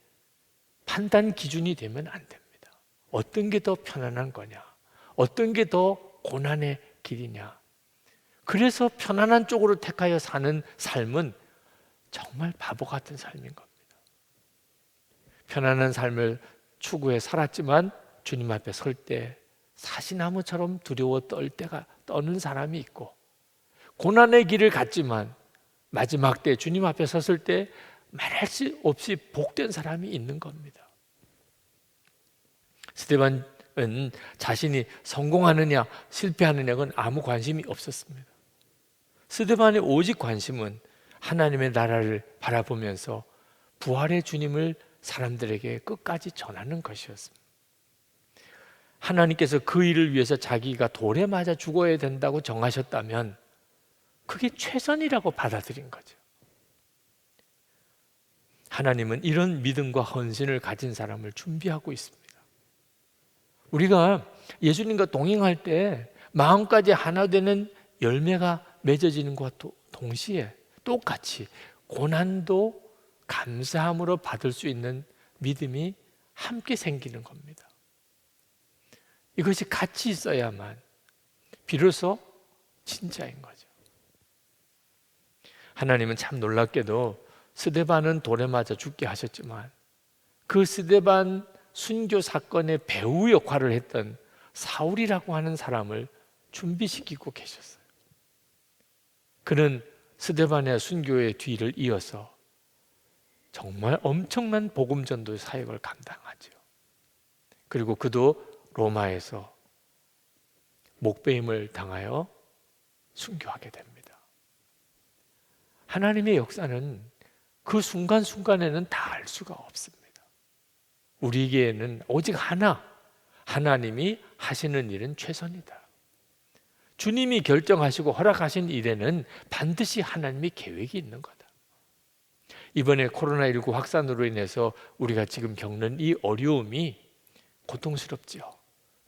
판단 기준이 되면 안 됩니다. 어떤 게 더 편안한 거냐, 어떤 게 더 고난의 길이냐. 그래서 편안한 쪽으로 택하여 사는 삶은 정말 바보 같은 삶인 겁니다. 편안한 삶을 추구해 살았지만 주님 앞에 설 때 사시나무처럼 두려워 떠는 사람이 있고, 고난의 길을 갔지만 마지막 때 주님 앞에 섰을 때 말할 수 없이 복된 사람이 있는 겁니다. 스데반은 자신이 성공하느냐 실패하느냐는 아무 관심이 없었습니다. 스데반의 오직 관심은 하나님의 나라를 바라보면서 부활의 주님을 사람들에게 끝까지 전하는 것이었습니다. 하나님께서 그 일을 위해서 자기가 돌에 맞아 죽어야 된다고 정하셨다면 그게 최선이라고 받아들인 거죠. 하나님은 이런 믿음과 헌신을 가진 사람을 준비하고 있습니다. 우리가 예수님과 동행할 때 마음까지 하나 되는 열매가 맺어지는 것과 동시에 똑같이 고난도 감사함으로 받을 수 있는 믿음이 함께 생기는 겁니다. 이것이 같이 있어야만 비로소 진짜인 거죠. 하나님은 참 놀랍게도 스데반은 돌에 맞아 죽게 하셨지만 그 스데반 순교 사건의 배우 역할을 했던 사울이라고 하는 사람을 준비시키고 계셨어요. 그는 스데반의 순교의 뒤를 이어서 정말 엄청난 복음 전도 사역을 감당하죠. 그리고 그도 로마에서 목배임을 당하여 순교하게 됩니다. 하나님의 역사는 그 순간순간에는 다 알 수가 없습니다. 우리에게는 오직 하나, 하나님이 하시는 일은 최선이다. 주님이 결정하시고 허락하신 일에는 반드시 하나님의 계획이 있는 거다. 이번에 코로나19 확산으로 인해서 우리가 지금 겪는 이 어려움이 고통스럽지요.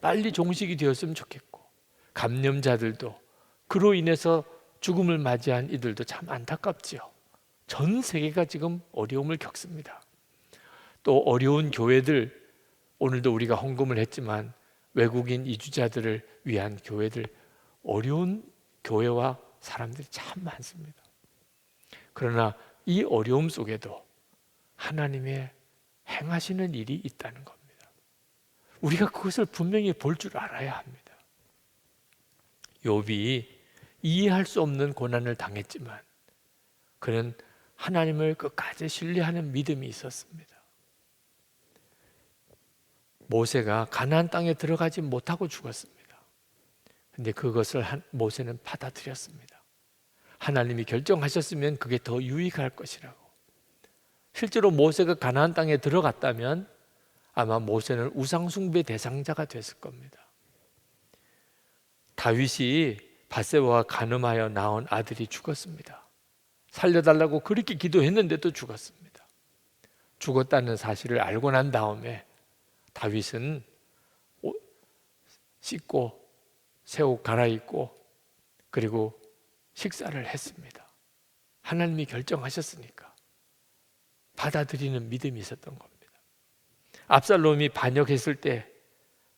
빨리 종식이 되었으면 좋겠고, 감염자들도 그로 인해서 죽음을 맞이한 이들도 참 안타깝지요. 전 세계가 지금 어려움을 겪습니다. 또 어려운 교회들, 오늘도 우리가 헌금을 했지만 외국인 이주자들을 위한 교회들, 어려운 교회와 사람들이 참 많습니다. 그러나 이 어려움 속에도 하나님의 행하시는 일이 있다는 겁니다. 우리가 그것을 분명히 볼 줄 알아야 합니다. 욥이 이해할 수 없는 고난을 당했지만 그는 하나님을 끝까지 신뢰하는 믿음이 있었습니다. 모세가 가나안 땅에 들어가지 못하고 죽었습니다. 근데 그것을 모세는 받아들였습니다. 하나님이 결정하셨으면 그게 더 유익할 것이라고. 실제로 모세가 가나안 땅에 들어갔다면 아마 모세는 우상숭배 대상자가 됐을 겁니다. 다윗이 밧세바와 간음하여 낳은 아들이 죽었습니다. 살려달라고 그렇게 기도했는데도 죽었습니다. 죽었다는 사실을 알고 난 다음에 다윗은 씻고 새 옷 갈아입고 그리고 식사를 했습니다. 하나님이 결정하셨으니까 받아들이는 믿음이 있었던 겁니다. 압살롬이 반역했을 때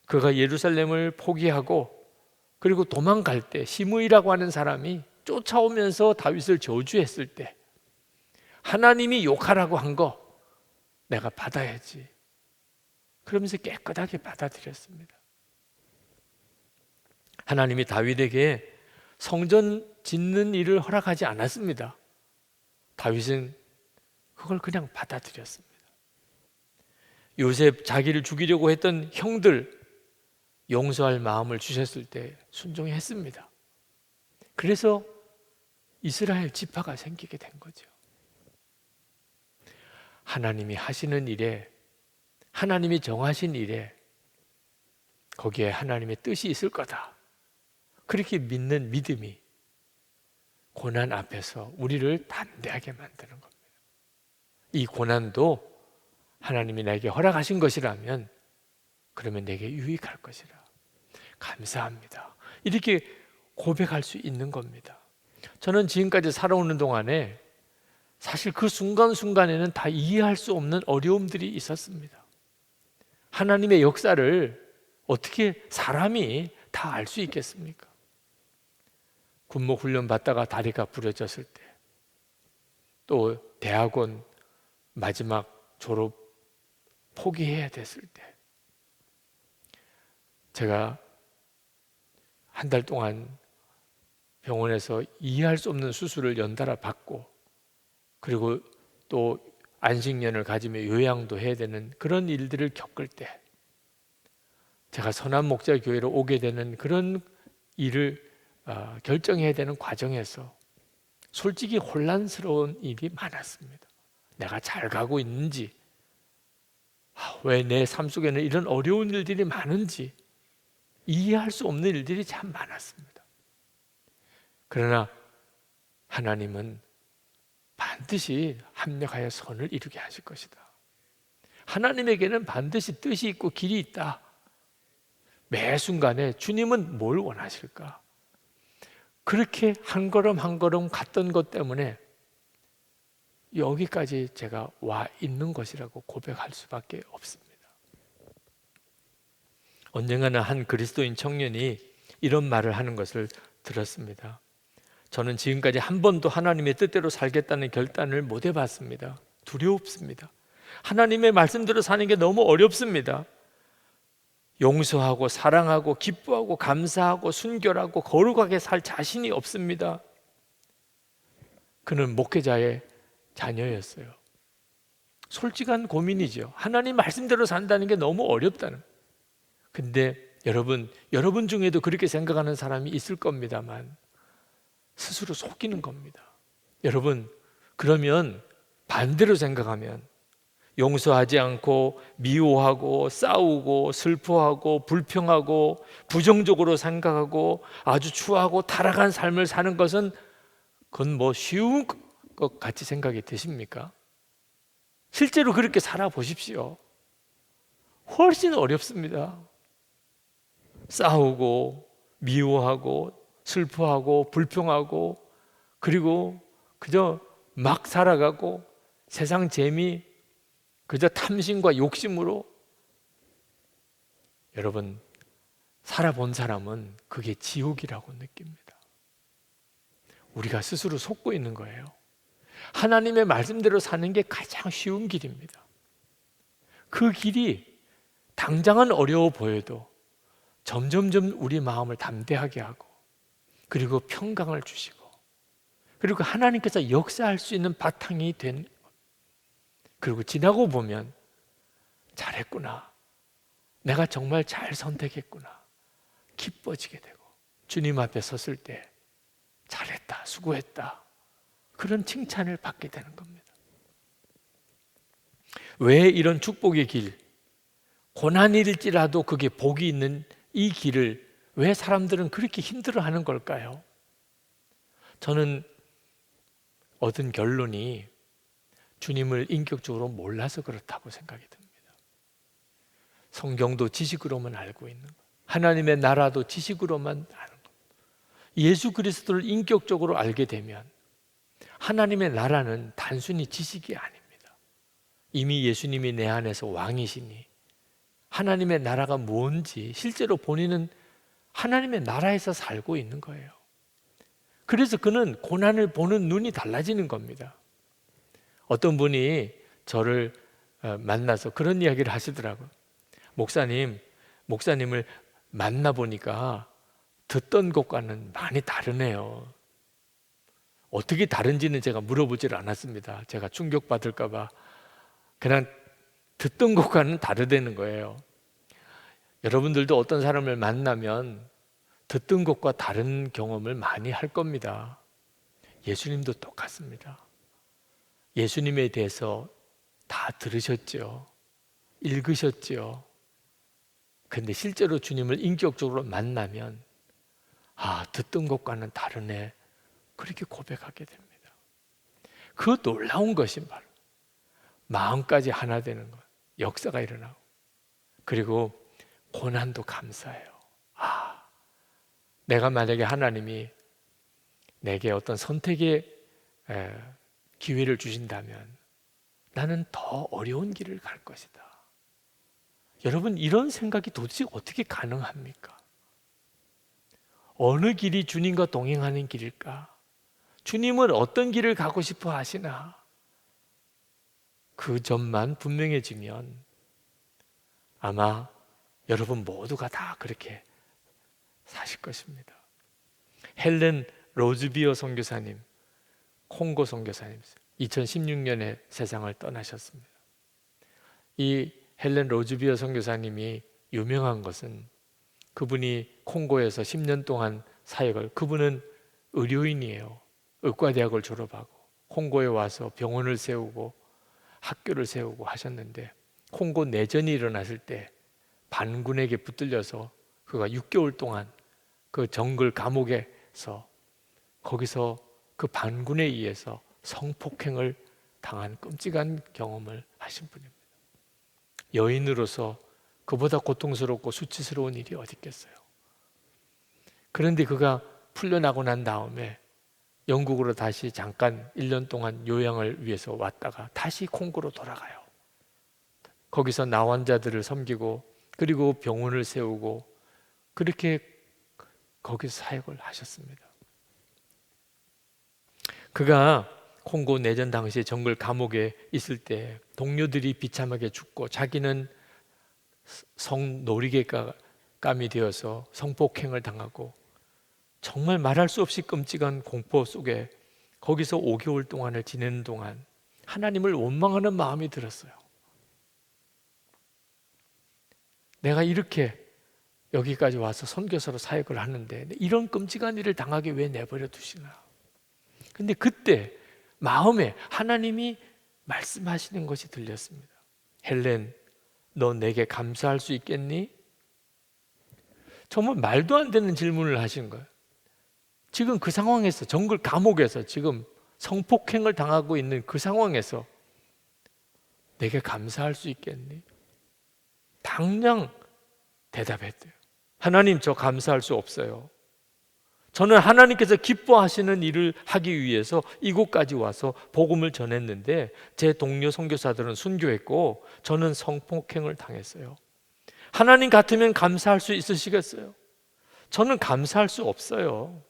그가 예루살렘을 포기하고 그리고 도망갈 때 시므이라고 하는 사람이 쫓아오면서 다윗을 저주했을 때 하나님이 욕하라고 한 거 내가 받아야지. 그러면서 깨끗하게 받아들였습니다. 하나님이 다윗에게 성전 짓는 일을 허락하지 않았습니다. 다윗은 그걸 그냥 받아들였습니다. 요셉 자기를 죽이려고 했던 형들 용서할 마음을 주셨을 때 순종했습니다. 그래서 이스라엘 지파가 생기게 된 거죠. 하나님이 하시는 일에, 하나님이 정하신 일에 거기에 하나님의 뜻이 있을 거다, 그렇게 믿는 믿음이 고난 앞에서 우리를 담대하게 만드는 겁니다. 이 고난도 하나님이 나에게 허락하신 것이라면 그러면 내게 유익할 것이라, 감사합니다, 이렇게 고백할 수 있는 겁니다. 저는 지금까지 살아오는 동안에 사실 그 순간순간에는 다 이해할 수 없는 어려움들이 있었습니다. 하나님의 역사를 어떻게 사람이 다 알 수 있겠습니까? 군목 훈련 받다가 다리가 부러졌을 때, 또 대학원 마지막 졸업 포기해야 됐을 때, 제가 한 달 동안 병원에서 이해할 수 없는 수술을 연달아 받고, 그리고 또 안식년을 가지며 요양도 해야 되는 그런 일들을 겪을 때, 제가 선한 목자 교회로 오게 되는 그런 일을 결정해야 되는 과정에서 솔직히 혼란스러운 일이 많았습니다. 내가 잘 가고 있는지, 왜 내 삶 속에는 이런 어려운 일들이 많은지 이해할 수 없는 일들이 참 많았습니다. 그러나 하나님은 반드시 합력하여 선을 이루게 하실 것이다. 하나님에게는 반드시 뜻이 있고 길이 있다. 매 순간에 주님은 뭘 원하실까? 그렇게 한 걸음 한 걸음 갔던 것 때문에 여기까지 제가 와 있는 것이라고 고백할 수밖에 없습니다. 언젠가는 한 그리스도인 청년이 이런 말을 하는 것을 들었습니다. 저는 지금까지 한 번도 하나님의 뜻대로 살겠다는 결단을 못 해봤습니다. 두렵습니다. 하나님의 말씀대로 사는 게 너무 어렵습니다. 용서하고 사랑하고 기뻐하고 감사하고 순결하고 거룩하게 살 자신이 없습니다. 그는 목회자의 자녀였어요. 솔직한 고민이죠. 하나님 말씀대로 산다는 게 너무 어렵다는. 근데 여러분 중에도 그렇게 생각하는 사람이 있을 겁니다만 스스로 속이는 겁니다. 여러분, 그러면 반대로 생각하면 용서하지 않고 미워하고 싸우고 슬퍼하고 불평하고 부정적으로 생각하고 아주 추하고 타락한 삶을 사는 것은 그건 뭐 쉬운 것 같이 생각이 드십니까? 실제로 그렇게 살아보십시오. 훨씬 어렵습니다. 싸우고 미워하고 슬퍼하고 불평하고, 그리고 그저 막 살아가고 세상 재미, 그저 탐심과 욕심으로, 여러분, 살아본 사람은 그게 지옥이라고 느낍니다. 우리가 스스로 속고 있는 거예요. 하나님의 말씀대로 사는 게 가장 쉬운 길입니다. 그 길이 당장은 어려워 보여도 점점점 우리 마음을 담대하게 하고, 그리고 평강을 주시고, 그리고 하나님께서 역사할 수 있는 바탕이 된, 그리고 지나고 보면 잘했구나, 내가 정말 잘 선택했구나, 기뻐지게 되고, 주님 앞에 섰을 때 잘했다, 수고했다, 그런 칭찬을 받게 되는 겁니다. 왜 이런 축복의 길, 고난일지라도 그게 복이 있는 이 길을 왜 사람들은 그렇게 힘들어하는 걸까요? 저는 얻은 결론이 주님을 인격적으로 몰라서 그렇다고 생각이 듭니다. 성경도 지식으로만 알고 있는 것, 하나님의 나라도 지식으로만 아는 것, 예수 그리스도를 인격적으로 알게 되면 하나님의 나라는 단순히 지식이 아닙니다. 이미 예수님이 내 안에서 왕이시니 하나님의 나라가 뭔지 실제로 본인은 하나님의 나라에서 살고 있는 거예요. 그래서 그는 고난을 보는 눈이 달라지는 겁니다. 어떤 분이 저를 만나서 그런 이야기를 하시더라고요. 목사님을 만나보니까 듣던 것과는 많이 다르네요. 어떻게 다른지는 제가 물어보질 않았습니다. 제가 충격받을까 봐. 그냥 듣던 것과는 다르다는 거예요. 여러분들도 어떤 사람을 만나면 듣던 것과 다른 경험을 많이 할 겁니다. 예수님도 똑같습니다. 예수님에 대해서 다 들으셨죠. 읽으셨죠. 근데 실제로 주님을 인격적으로 만나면 듣던 것과는 다르네. 그렇게 고백하게 됩니다. 그 놀라운 것이 바로 마음까지 하나 되는 것. 역사가 일어나고 그리고 고난도 감사해요. 내가 만약에 하나님이 내게 어떤 선택의 기회를 주신다면 나는 더 어려운 길을 갈 것이다. 여러분, 이런 생각이 도대체 어떻게 가능합니까? 어느 길이 주님과 동행하는 길일까? 주님은 어떤 길을 가고 싶어 하시나? 그 점만 분명해지면 아마 여러분 모두가 다 그렇게 사실 것입니다. 헬렌 로즈비어 선교사님, 콩고 선교사님, 2016년에 세상을 떠나셨습니다. 이 헬렌 로즈비어 선교사님이 유명한 것은 그분이 콩고에서 10년 동안 사역을, 그분은 의료인이에요. 의과대학을 졸업하고 콩고에 와서 병원을 세우고 학교를 세우고 하셨는데, 콩고 내전이 일어났을 때 반군에게 붙들려서 그가 6개월 동안 그 정글 감옥에서 거기서 그 반군에 의해서 성폭행을 당한 끔찍한 경험을 하신 분입니다. 여인으로서 그보다 고통스럽고 수치스러운 일이 어디 있겠어요. 그런데 그가 풀려나고 난 다음에 영국으로 다시 잠깐 1년 동안 요양을 위해서 왔다가 다시 콩고로 돌아가요. 거기서 나환자들을 섬기고 그리고 병원을 세우고 그렇게 거기서 사역을 하셨습니다. 그가 콩고 내전 당시에 정글 감옥에 있을 때 동료들이 비참하게 죽고 자기는 성놀이개감이 되어서 성폭행을 당하고 정말 말할 수 없이 끔찍한 공포 속에 거기서 5개월 동안을 지내는 동안 하나님을 원망하는 마음이 들었어요. 내가 이렇게 여기까지 와서 선교사로 사역을 하는데 이런 끔찍한 일을 당하게 왜 내버려 두시나. 근데 그때 마음에 하나님이 말씀하시는 것이 들렸습니다. 헬렌, 너 내게 감사할 수 있겠니? 정말 말도 안 되는 질문을 하신 거예요. 지금 그 상황에서, 정글 감옥에서 지금 성폭행을 당하고 있는 그 상황에서 내게 감사할 수 있겠니? 당장 대답했대요. 하나님, 저 감사할 수 없어요. 저는 하나님께서 기뻐하시는 일을 하기 위해서 이곳까지 와서 복음을 전했는데 제 동료 선교사들은 순교했고 저는 성폭행을 당했어요. 하나님 같으면 감사할 수 있으시겠어요? 저는 감사할 수 없어요.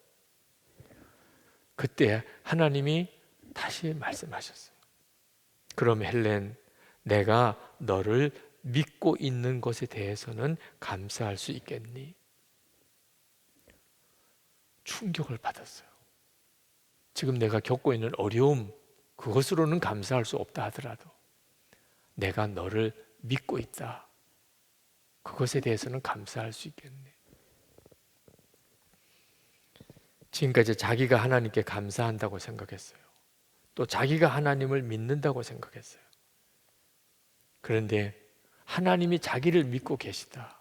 그때 하나님이 다시 말씀하셨어요. 그럼 헬렌, 내가 너를 믿고 있는 것에 대해서는 감사할 수 있겠니? 충격을 받았어요. 지금 내가 겪고 있는 어려움, 그것으로는 감사할 수 없다 하더라도 내가 너를 믿고 있다, 그것에 대해서는 감사할 수 있겠네. 지금까지 자기가 하나님께 감사한다고 생각했어요. 또 자기가 하나님을 믿는다고 생각했어요. 그런데 하나님이 자기를 믿고 계시다.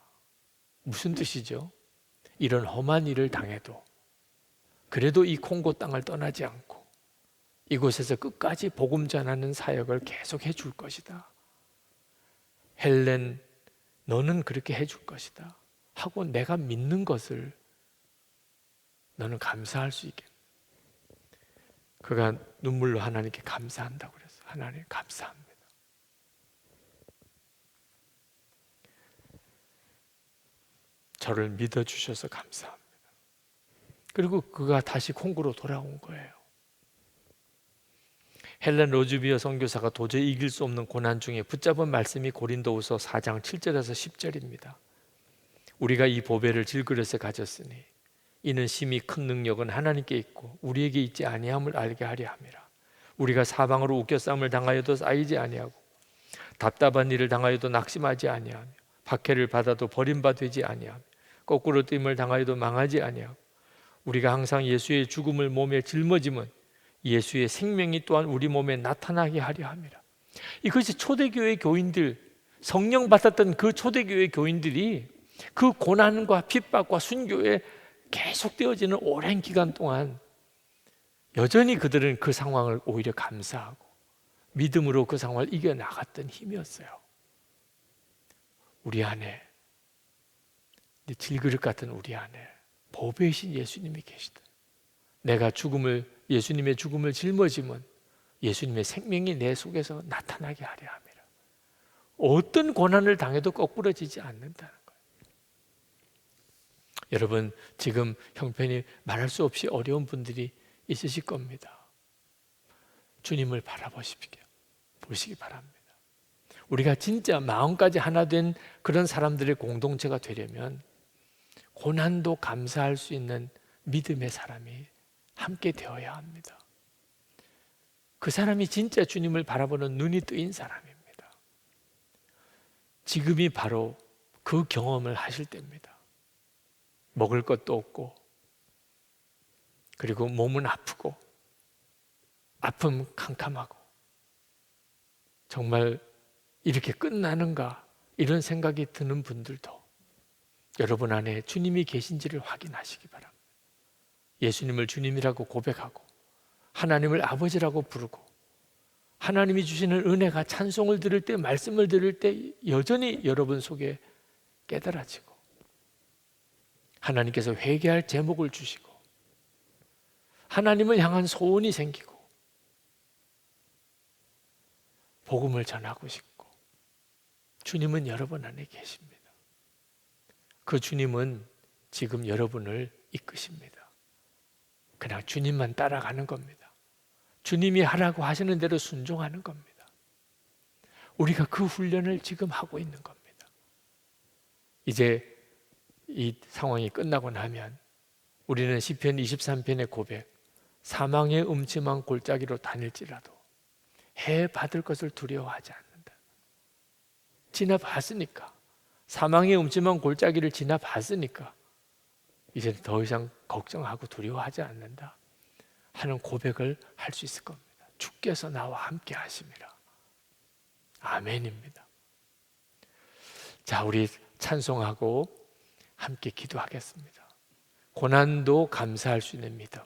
무슨 뜻이죠? 이런 험한 일을 당해도 그래도 이 콩고 땅을 떠나지 않고 이곳에서 끝까지 복음 전하는 사역을 계속 해줄 것이다. 헬렌, 너는 그렇게 해줄 것이다 하고 내가 믿는 것을 너는 감사할 수 있게. 그가 눈물로 하나님께 감사한다고 그랬어요. 하나님 감사합니다. 저를 믿어주셔서 감사합니다. 그리고 그가 다시 콩고로 돌아온 거예요. 헬렌 로즈비어 선교사가 도저히 이길 수 없는 고난 중에 붙잡은 말씀이 고린도후서 4장 7절에서 10절입니다. 우리가 이 보배를 질그릇에 가졌으니 이는 심히 큰 능력은 하나님께 있고 우리에게 있지 아니함을 알게 하려 함이라. 우리가 사방으로 웃겨싸움을 당하여도 쌓이지 아니하고 답답한 일을 당하여도 낙심하지 아니하며 박해를 받아도 버림받지 아니하며 거꾸로 뜸을 당하여도 망하지 아니하고 우리가 항상 예수의 죽음을 몸에 짊어짐은 예수의 생명이 또한 우리 몸에 나타나게 하려 함이라. 이것이 초대교회 교인들, 성령 받았던 그 초대교회 교인들이 그 고난과 핍박과 순교에 계속되어지는 오랜 기간 동안 여전히 그들은 그 상황을 오히려 감사하고 믿음으로 그 상황을 이겨나갔던 힘이었어요. 우리 안에, 질그릇 같은 우리 안에 보배이신 예수님이 계시다. 내가 예수님의 죽음을 짊어지면 예수님의 생명이 내 속에서 나타나게 하려 함이라. 어떤 고난을 당해도 거꾸러지지 않는다는 거예요. 여러분, 지금 형편이 말할 수 없이 어려운 분들이 있으실 겁니다. 주님을 보시기 바랍니다. 우리가 진짜 마음까지 하나 된 그런 사람들의 공동체가 되려면 고난도 감사할 수 있는 믿음의 사람이 함께 되어야 합니다. 그 사람이 진짜 주님을 바라보는 눈이 뜨인 사람입니다. 지금이 바로 그 경험을 하실 때입니다. 먹을 것도 없고, 그리고 몸은 아프고, 아픔 캄캄하고, 정말 이렇게 끝나는가 이런 생각이 드는 분들도 여러분 안에 주님이 계신지를 확인하시기 바랍니다. 예수님을 주님이라고 고백하고 하나님을 아버지라고 부르고 하나님이 주시는 은혜가 찬송을 들을 때, 말씀을 들을 때 여전히 여러분 속에 깨달아지고 하나님께서 회개할 제목을 주시고 하나님을 향한 소원이 생기고 복음을 전하고 싶고 주님은 여러분 안에 계십니다. 그 주님은 지금 여러분을 이끄십니다. 그냥 주님만 따라가는 겁니다. 주님이 하라고 하시는 대로 순종하는 겁니다. 우리가 그 훈련을 지금 하고 있는 겁니다. 이제 이 상황이 끝나고 나면 우리는 시편 23편의 고백, 사망의 음침한 골짜기로 다닐지라도 해 받을 것을 두려워하지 않는다. 지나봤으니까, 사망의 음침한 골짜기를 지나봤으니까 이제 더 이상 걱정하고 두려워하지 않는다 하는 고백을 할 수 있을 겁니다. 주께서 나와 함께 하심이라. 아멘입니다. 자, 우리 찬송하고 함께 기도하겠습니다. 고난도 감사할 수 있는 믿음,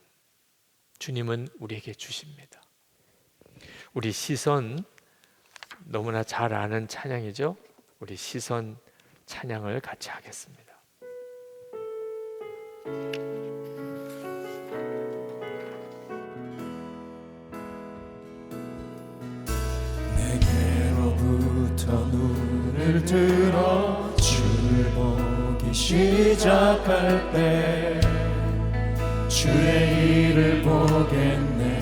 주님은 우리에게 주십니다. 우리 시선, 너무나 잘 아는 찬양이죠. 우리 시선 찬양을 같이 하겠습니다. 내게로부터 눈을 들어 주를 보기 시작할 때 주의 일을 보겠네.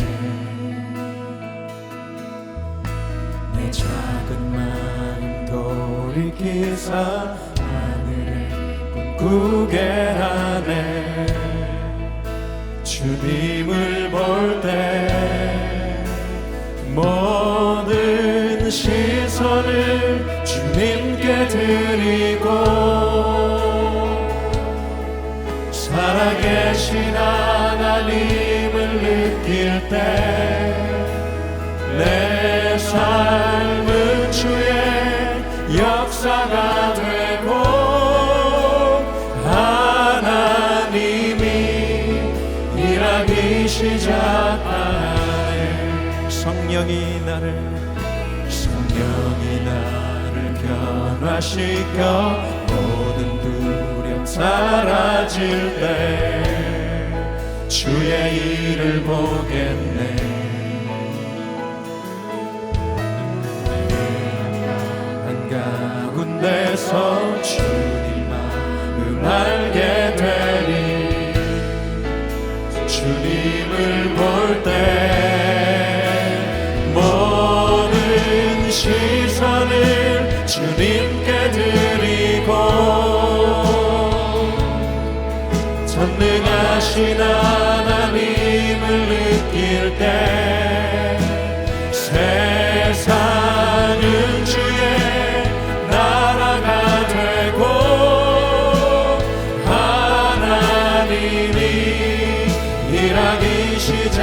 내 작은 마음 돌이키사 하늘을 꿈꾸게 하네. 주님을 볼 때 모든 시선을 주님께 드리고 살아계신 하나님을 느낄 때 내 삶은 주의 역사가 되고 하나님이 일하기 시작하네. 성령이 나를 변화시켜 모든 두려움 사라질 때 주의 일을 보겠네. 한가운데서 주님 마음 알게 되니 주님을 볼 때 주님께 드리고 전능하신 하나님을 느낄 때 세상은 주의 나라가 되고 하나님이 일하기 시작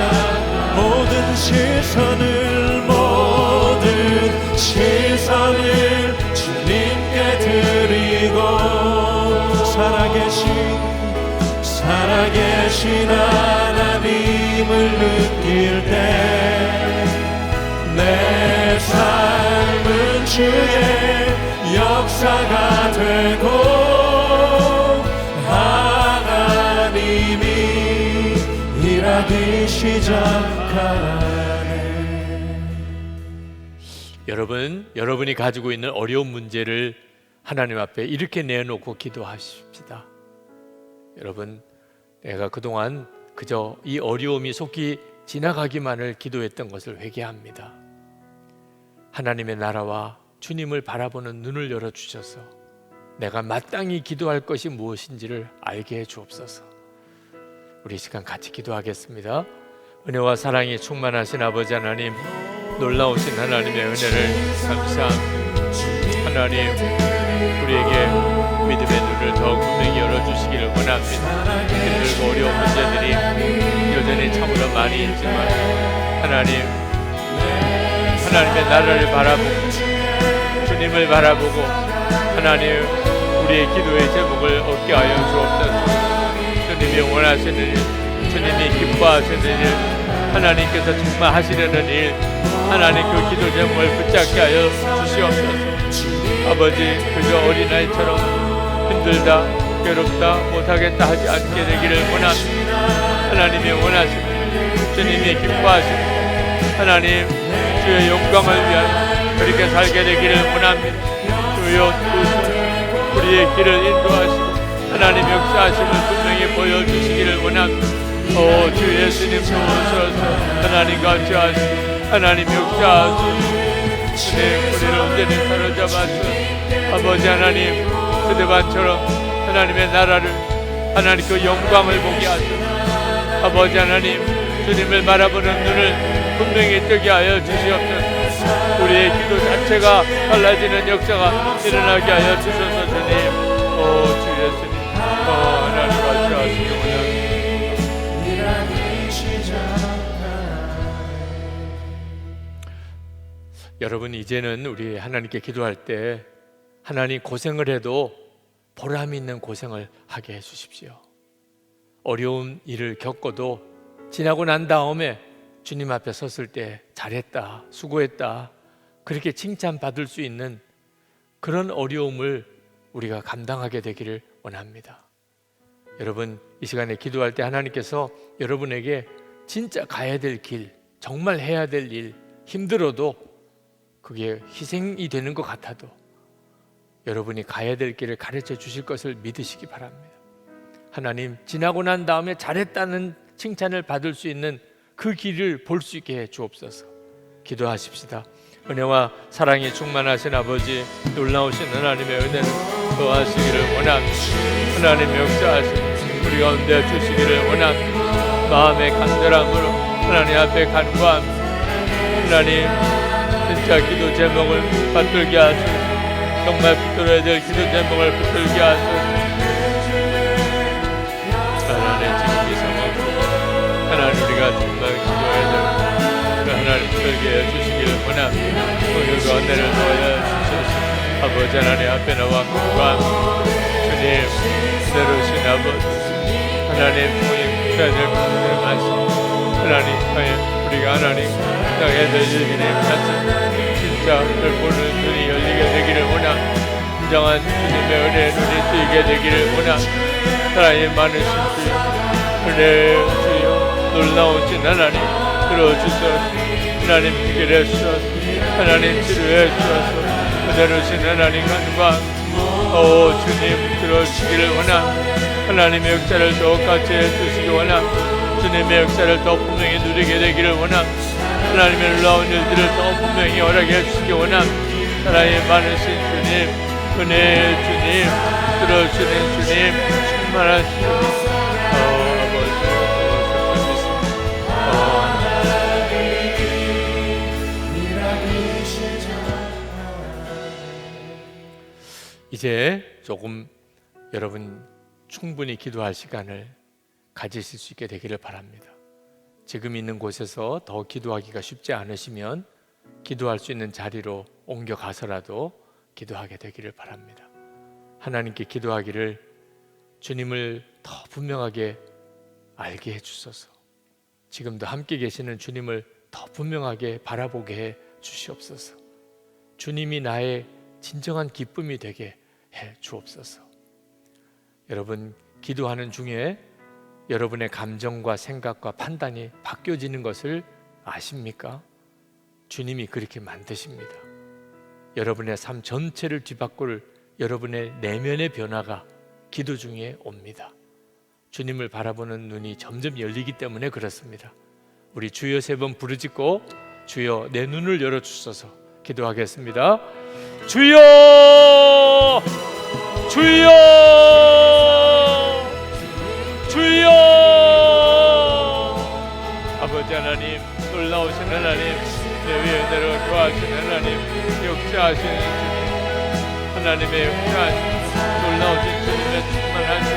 모든 시선을 주님께 드리고 살아계신 하나님을 느낄 때 내 삶은 주의 역사가 되고 하나님이 일하기 시작하네. 여러분이 가지고 있는 어려운 문제를 하나님 앞에 이렇게 내놓고 기도하십시다. 여러분, 내가 그동안 그저 이 어려움이 속히 지나가기만을 기도했던 것을 회개합니다. 하나님의 나라와 주님을 바라보는 눈을 열어주셔서 내가 마땅히 기도할 것이 무엇인지를 알게 해 주옵소서. 우리 시간 같이 기도하겠습니다. 은혜와 사랑이 충만하신 아버지 하나님, 놀라우신 하나님의 은혜를 감사합니다. 하나님, 우리에게 믿음의 눈을 더욱 분명히 열어주시기를 원합니다. 힘들고 어려운 문제들이 여전히 참으로 많이 있지만 하나님의 나라를 바라보고 주님을 바라보고 하나님, 우리의 기도의 제목을 얻게 하여 주옵소서. 주님이 원하시는 일, 주님이 기뻐하시는 일, 하나님께서 정말 하시려는 일, 하나님 그 기도 제목을 붙잡게 하여 주시옵소서. 아버지, 그저 어린아이처럼 힘들다, 괴롭다, 못하겠다 하지 않게 되기를 원합니다. 하나님이 원하시는, 주님이 기뻐하시는 하나님, 주의 영광을 위하여 그렇게 살게 되기를 원합니다. 주여, 우리의 길을 인도하시고 하나님 역사하심을 분명히 보여주시기를 원합니다. 오 주 예수님, 오셔서 하나님 같이 하시고 하나님 역사하시고 우리를 온전히 사로잡아서 아버지 하나님, 스데반처럼 하나님의 나라를, 하나님 그 영광을 보게 하소서. 아버지 하나님, 주님을 바라보는 눈을 분명히 뜨게 하여 주시옵소서. 우리의 기도 자체가 달라지는 역사가 일어나게 하여 주소서. 주님, 오 주 예수님, 하나님 같이 하시기 원합니다. 여러분, 이제는 우리 하나님께 기도할 때 하나님, 고생을 해도 보람 있는 고생을 하게 해주십시오. 어려운 일을 겪어도 지나고 난 다음에 주님 앞에 섰을 때 잘했다, 수고했다, 그렇게 칭찬받을 수 있는 그런 어려움을 우리가 감당하게 되기를 원합니다. 여러분, 이 시간에 기도할 때 하나님께서 여러분에게 진짜 가야 될 길, 정말 해야 될 일, 힘들어도 그게 희생이 되는 것 같아도 여러분이 가야 될 길을 가르쳐 주실 것을 믿으시기 바랍니다. 하나님, 지나고 난 다음에 잘했다는 칭찬을 받을 수 있는 그 길을 볼 수 있게 해 주옵소서. 기도하십시다. 은혜와 사랑이 충만하신 아버지, 놀라우신 하나님의 은혜를 더하시기를 원합니다. 하나님 역사하시고 우리 가운데 주시기를 원합니다. 마음의 간절함으로 하나님 앞에 간구합니다. 하나님, 진짜 기도 제목을 받들게 하소서. 정말 붙들어야 될 기도 제목을 붙들게 하소서. 하나님, 지금 이 상황 하나님, 우리가 정말 기도해야 될 하나님 붙들게 해주시기를 원합니다. 오늘과 은혜를 더하여 주소서. 아버지 하나님 앞에 나와 간구합니다. 주님, 그대로신 아버지 하나님, 통해 붙여야 될 것들을 말씀 하나님, 통해 우리가 하나님 땅에 될 일들의 같은 진짜를 보는 눈이 열리게 되기를 원합니다. 진정한 주님의 은혜의 눈이 뜨이게 되기를 원합니다. 사랑이 많으신 주여, 은혜의 주여, 놀라우신 하나님 들어주소서. 하나님 해결해 주소서. 하나님 치료해 주소서. 그대로신 하나님 간과 주님 들어주시기를 원합니다. 하나님의 역사를 더욱 같이 해주시기 원합니다. 주님의 역사를 더 분명히 누리게 되기를 원합니다. 하나님의 놀라운 일들을 더 분명히 허락해 주시기 원합니다. 사랑이 많으신 주님, 은혜의 주님, 들어주는 주님, 충만하신 주님, 이제 조금 여러분 충분히 기도할 시간을 가지실 수 있게 되기를 바랍니다. 지금 있는 곳에서 더 기도하기가 쉽지 않으시면 기도할 수 있는 자리로 옮겨가서라도 기도하게 되기를 바랍니다. 하나님께 기도하기를 주님을 더 분명하게 알게 해주소서. 지금도 함께 계시는 주님을 더 분명하게 바라보게 해 주시옵소서. 주님이 나의 진정한 기쁨이 되게 해 주옵소서. 여러분 기도하는 중에 여러분의 감정과 생각과 판단이 바뀌어지는 것을 아십니까? 주님이 그렇게 만드십니다. 여러분의 삶 전체를 뒤바꿀 여러분의 내면의 변화가 기도 중에 옵니다. 주님을 바라보는 눈이 점점 열리기 때문에 그렇습니다. 우리 주여 3번 부르짖고 주여 내 눈을 열어주소서 기도하겠습니다. 주여! 주여! 주여! 아버지 하나님, 놀라우신 하나님, 내 위에대로 거하신 하나님, 역사하시는 주님, 하나님의 역사하신 놀라우신 주님의 충만하신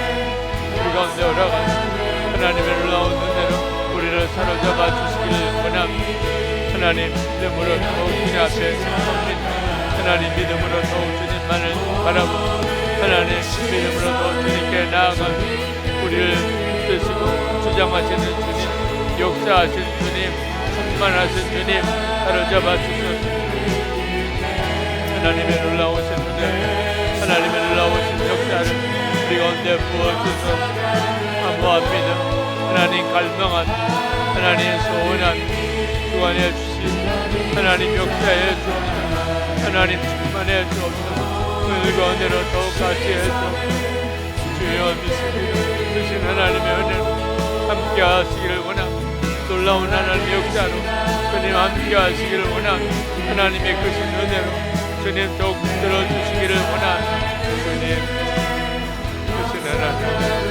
우리 가운데 오라가시고 하나님의 놀라운 은혜로 우리를 사로잡아 주시기를 원합니다. 하나님 믿음으로 더욱 주님 앞에 섭니다. 하나님 믿음으로 더욱 주님만을 바라보고 하나님 믿음으로 더욱 주님께 나아가 우리를 드시고 주장하시는 주님, 역사하신 주님, 충만하신 주님 사로잡아 주시옵소서. 하나님의 놀라우신 은혜, 하나님의 놀라우신 역사를 우리 가운데 부어주소서. 사모한 믿음, 하나님 갈망한, 하나님 소원한 주관해 주시고 하나님 역사해 주옵소서. 하나님 충만해 주옵소서. 그 가운데로 더욱 같이 해 주옵소서. 주여 믿습니다. 주신 하나님의 은혜로 함께 하시기를 원합니다. 놀라운 하나님의 역사로 주님 함께 하시기를 원합니다. 하나님의 크신 은혜로 주님 더욱 들어주시기를 원합니다. 주님 크신 하나님